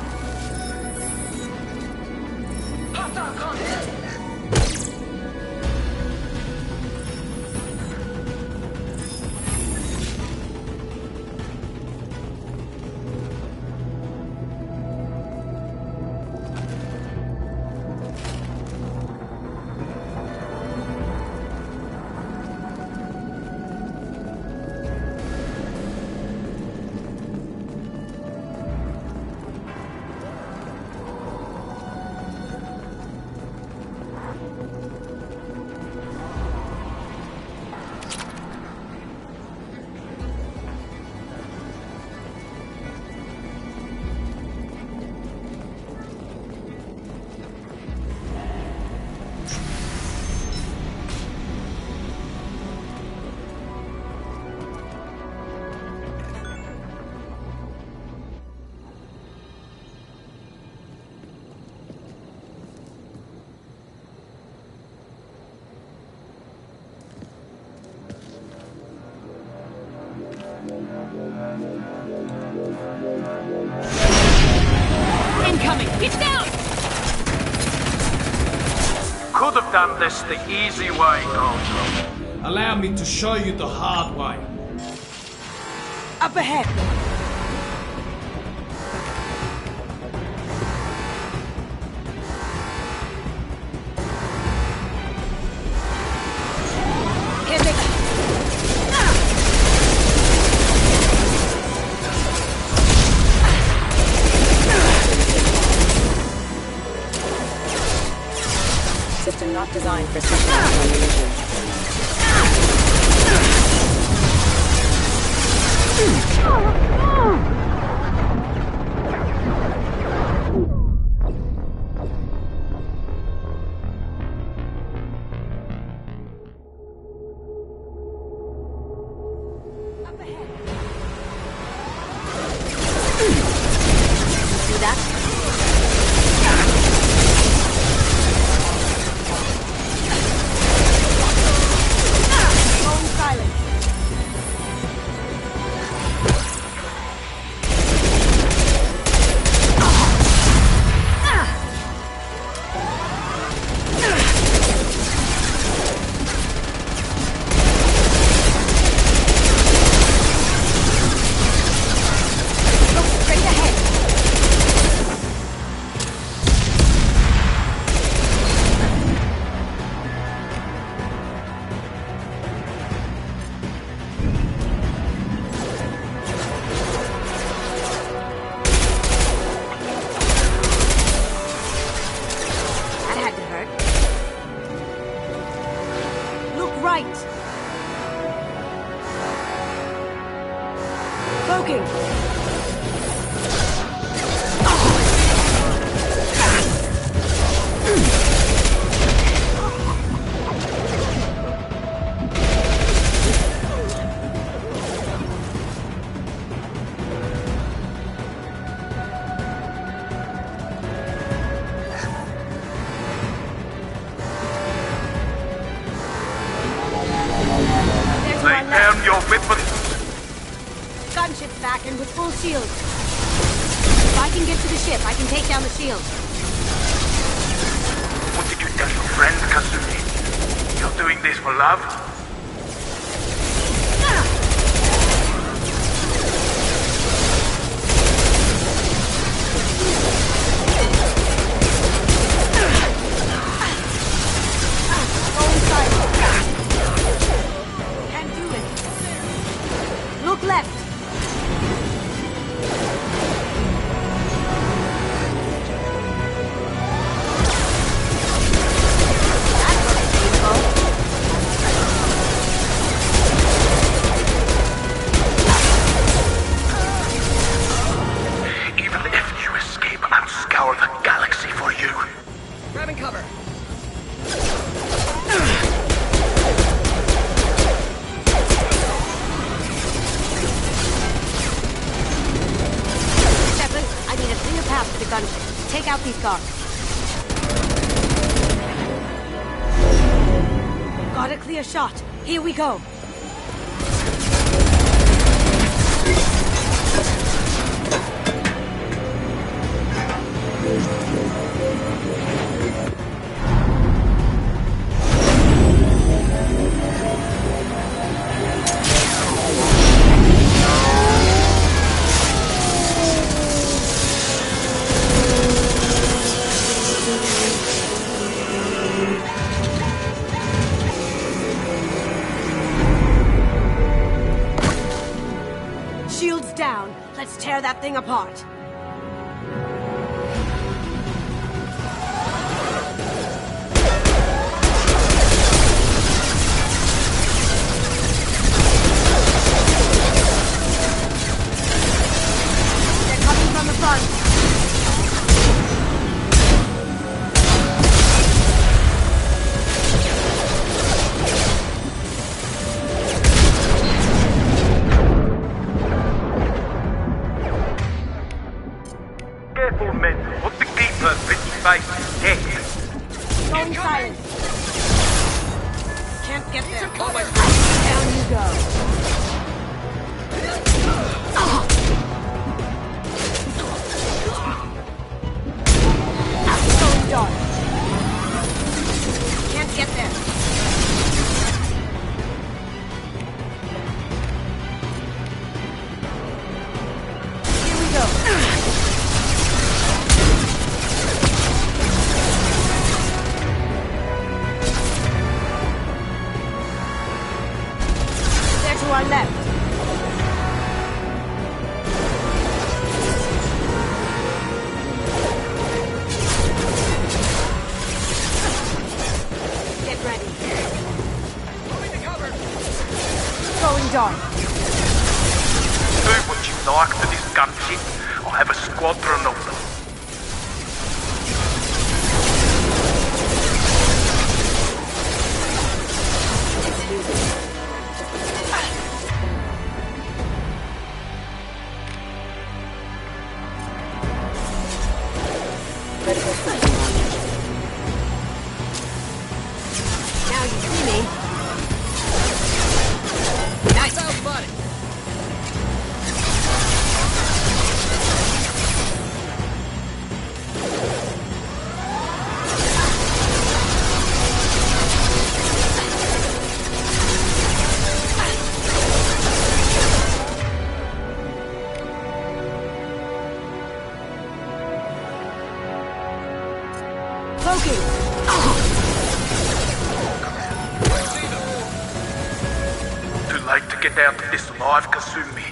Incoming! It's down! Could have done this the easy way, Gojo. Allow me to show you the hard way. Up ahead. system not designed for such collision. Gunship's back and with full shield. If I can get to the ship, I can take down the shield. What did you tell your friend, Kasumi? You're doing this for love? Can't do it. Look left. Take out these guards. Got a clear shot. Here we go. Shields down. Let's tear that thing apart. They're coming from the front. Careful, men. What the keeper, pretty face is dead. Going silent. Can't get there. Down you go. Going dark. Can't get there. Here we go. To our left. done. Do what you like to this gunship. I'll have a squadron of them. Now you see me. Nice. Loki! Too late to get out of this alive, Kasumi.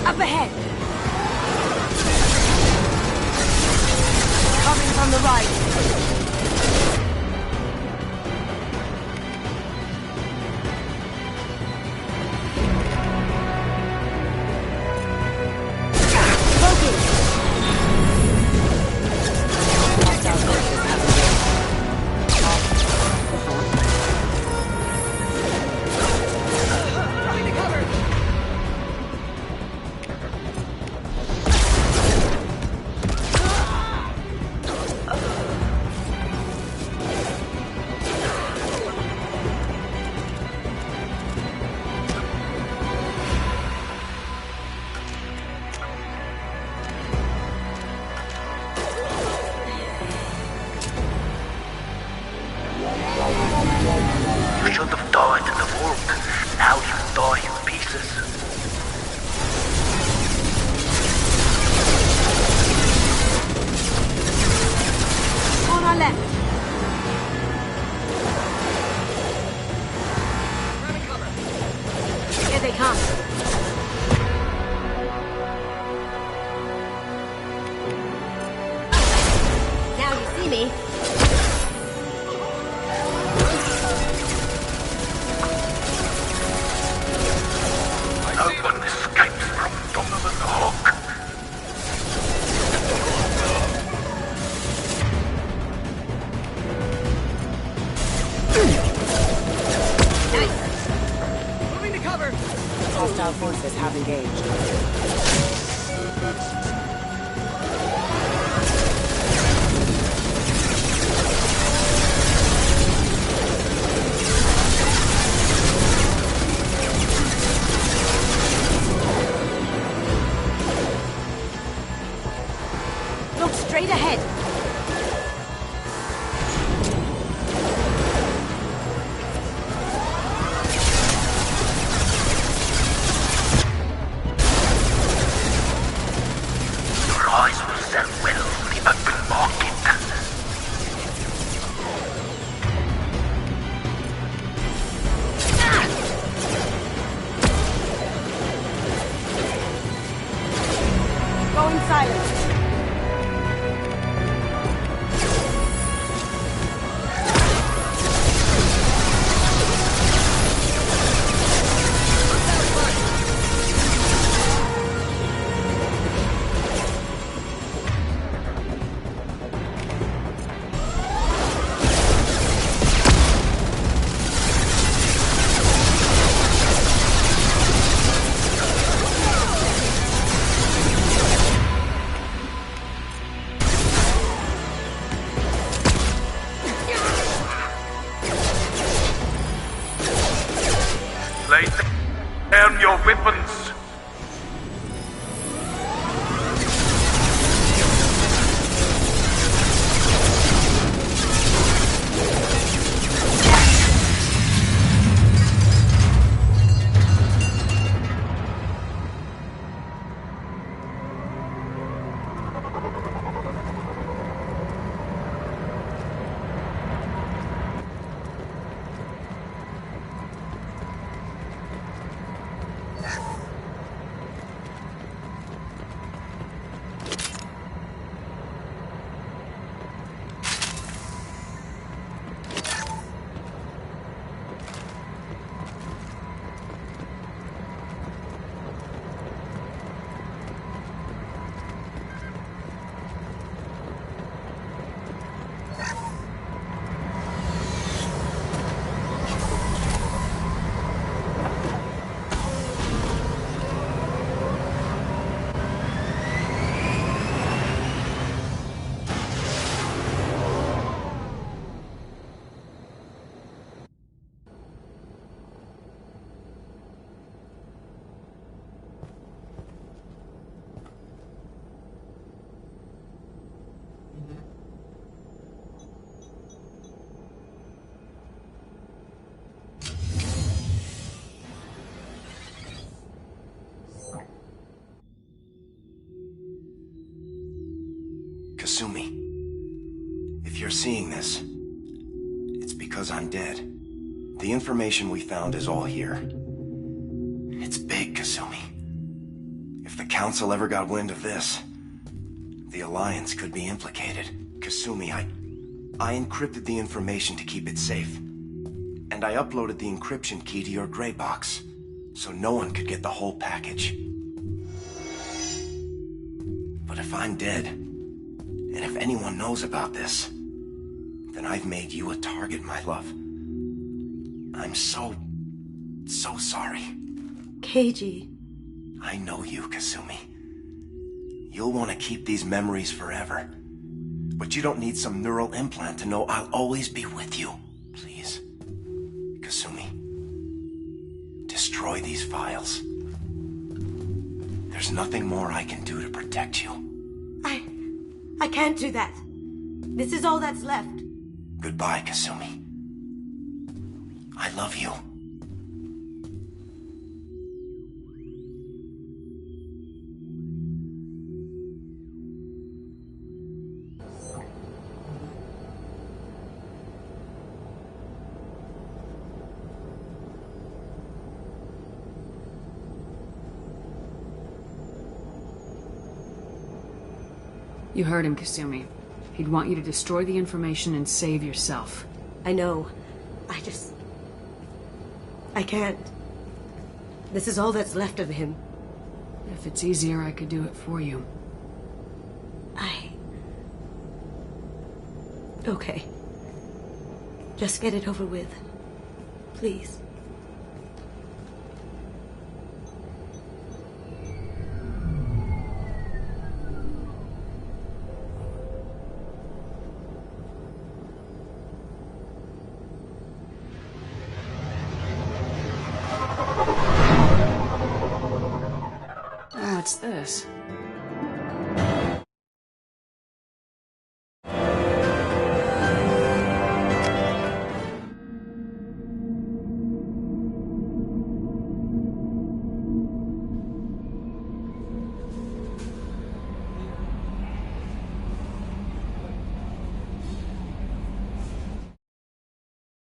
Up ahead! Coming from the right. You should have died in the vault. Now you die in pieces. On our left. Here they come. Now you see me. No one escapes from Donovan Hawk. Moving to cover. Hostile forces have engaged. Look straight ahead. Your eyes will sell well in the open market. Going silent. Lay down your weapons. Kasumi, if you're seeing this, it's because I'm dead. The information we found is all here. It's big, Kasumi. If the Council ever got wind of this, the Alliance could be implicated. Kasumi, I encrypted the information to keep it safe. And I uploaded the encryption key to your gray box, so no one could get the whole package. But if I'm dead, and if anyone knows about this, then I've made you a target, my love. I'm so sorry. Keiji. I know you, Kasumi. You'll want to keep these memories forever. But you don't need some neural implant to know I'll always be with you. Please. Kasumi. Destroy these files. There's nothing more I can do to protect you. I can't do that. This is all that's left. Goodbye, Kasumi. I love you. You heard him, Kasumi. He'd want you to destroy the information and save yourself. I know. I can't. This is all that's left of him. If it's easier, I could do it for you. Okay. Just get it over with. Please.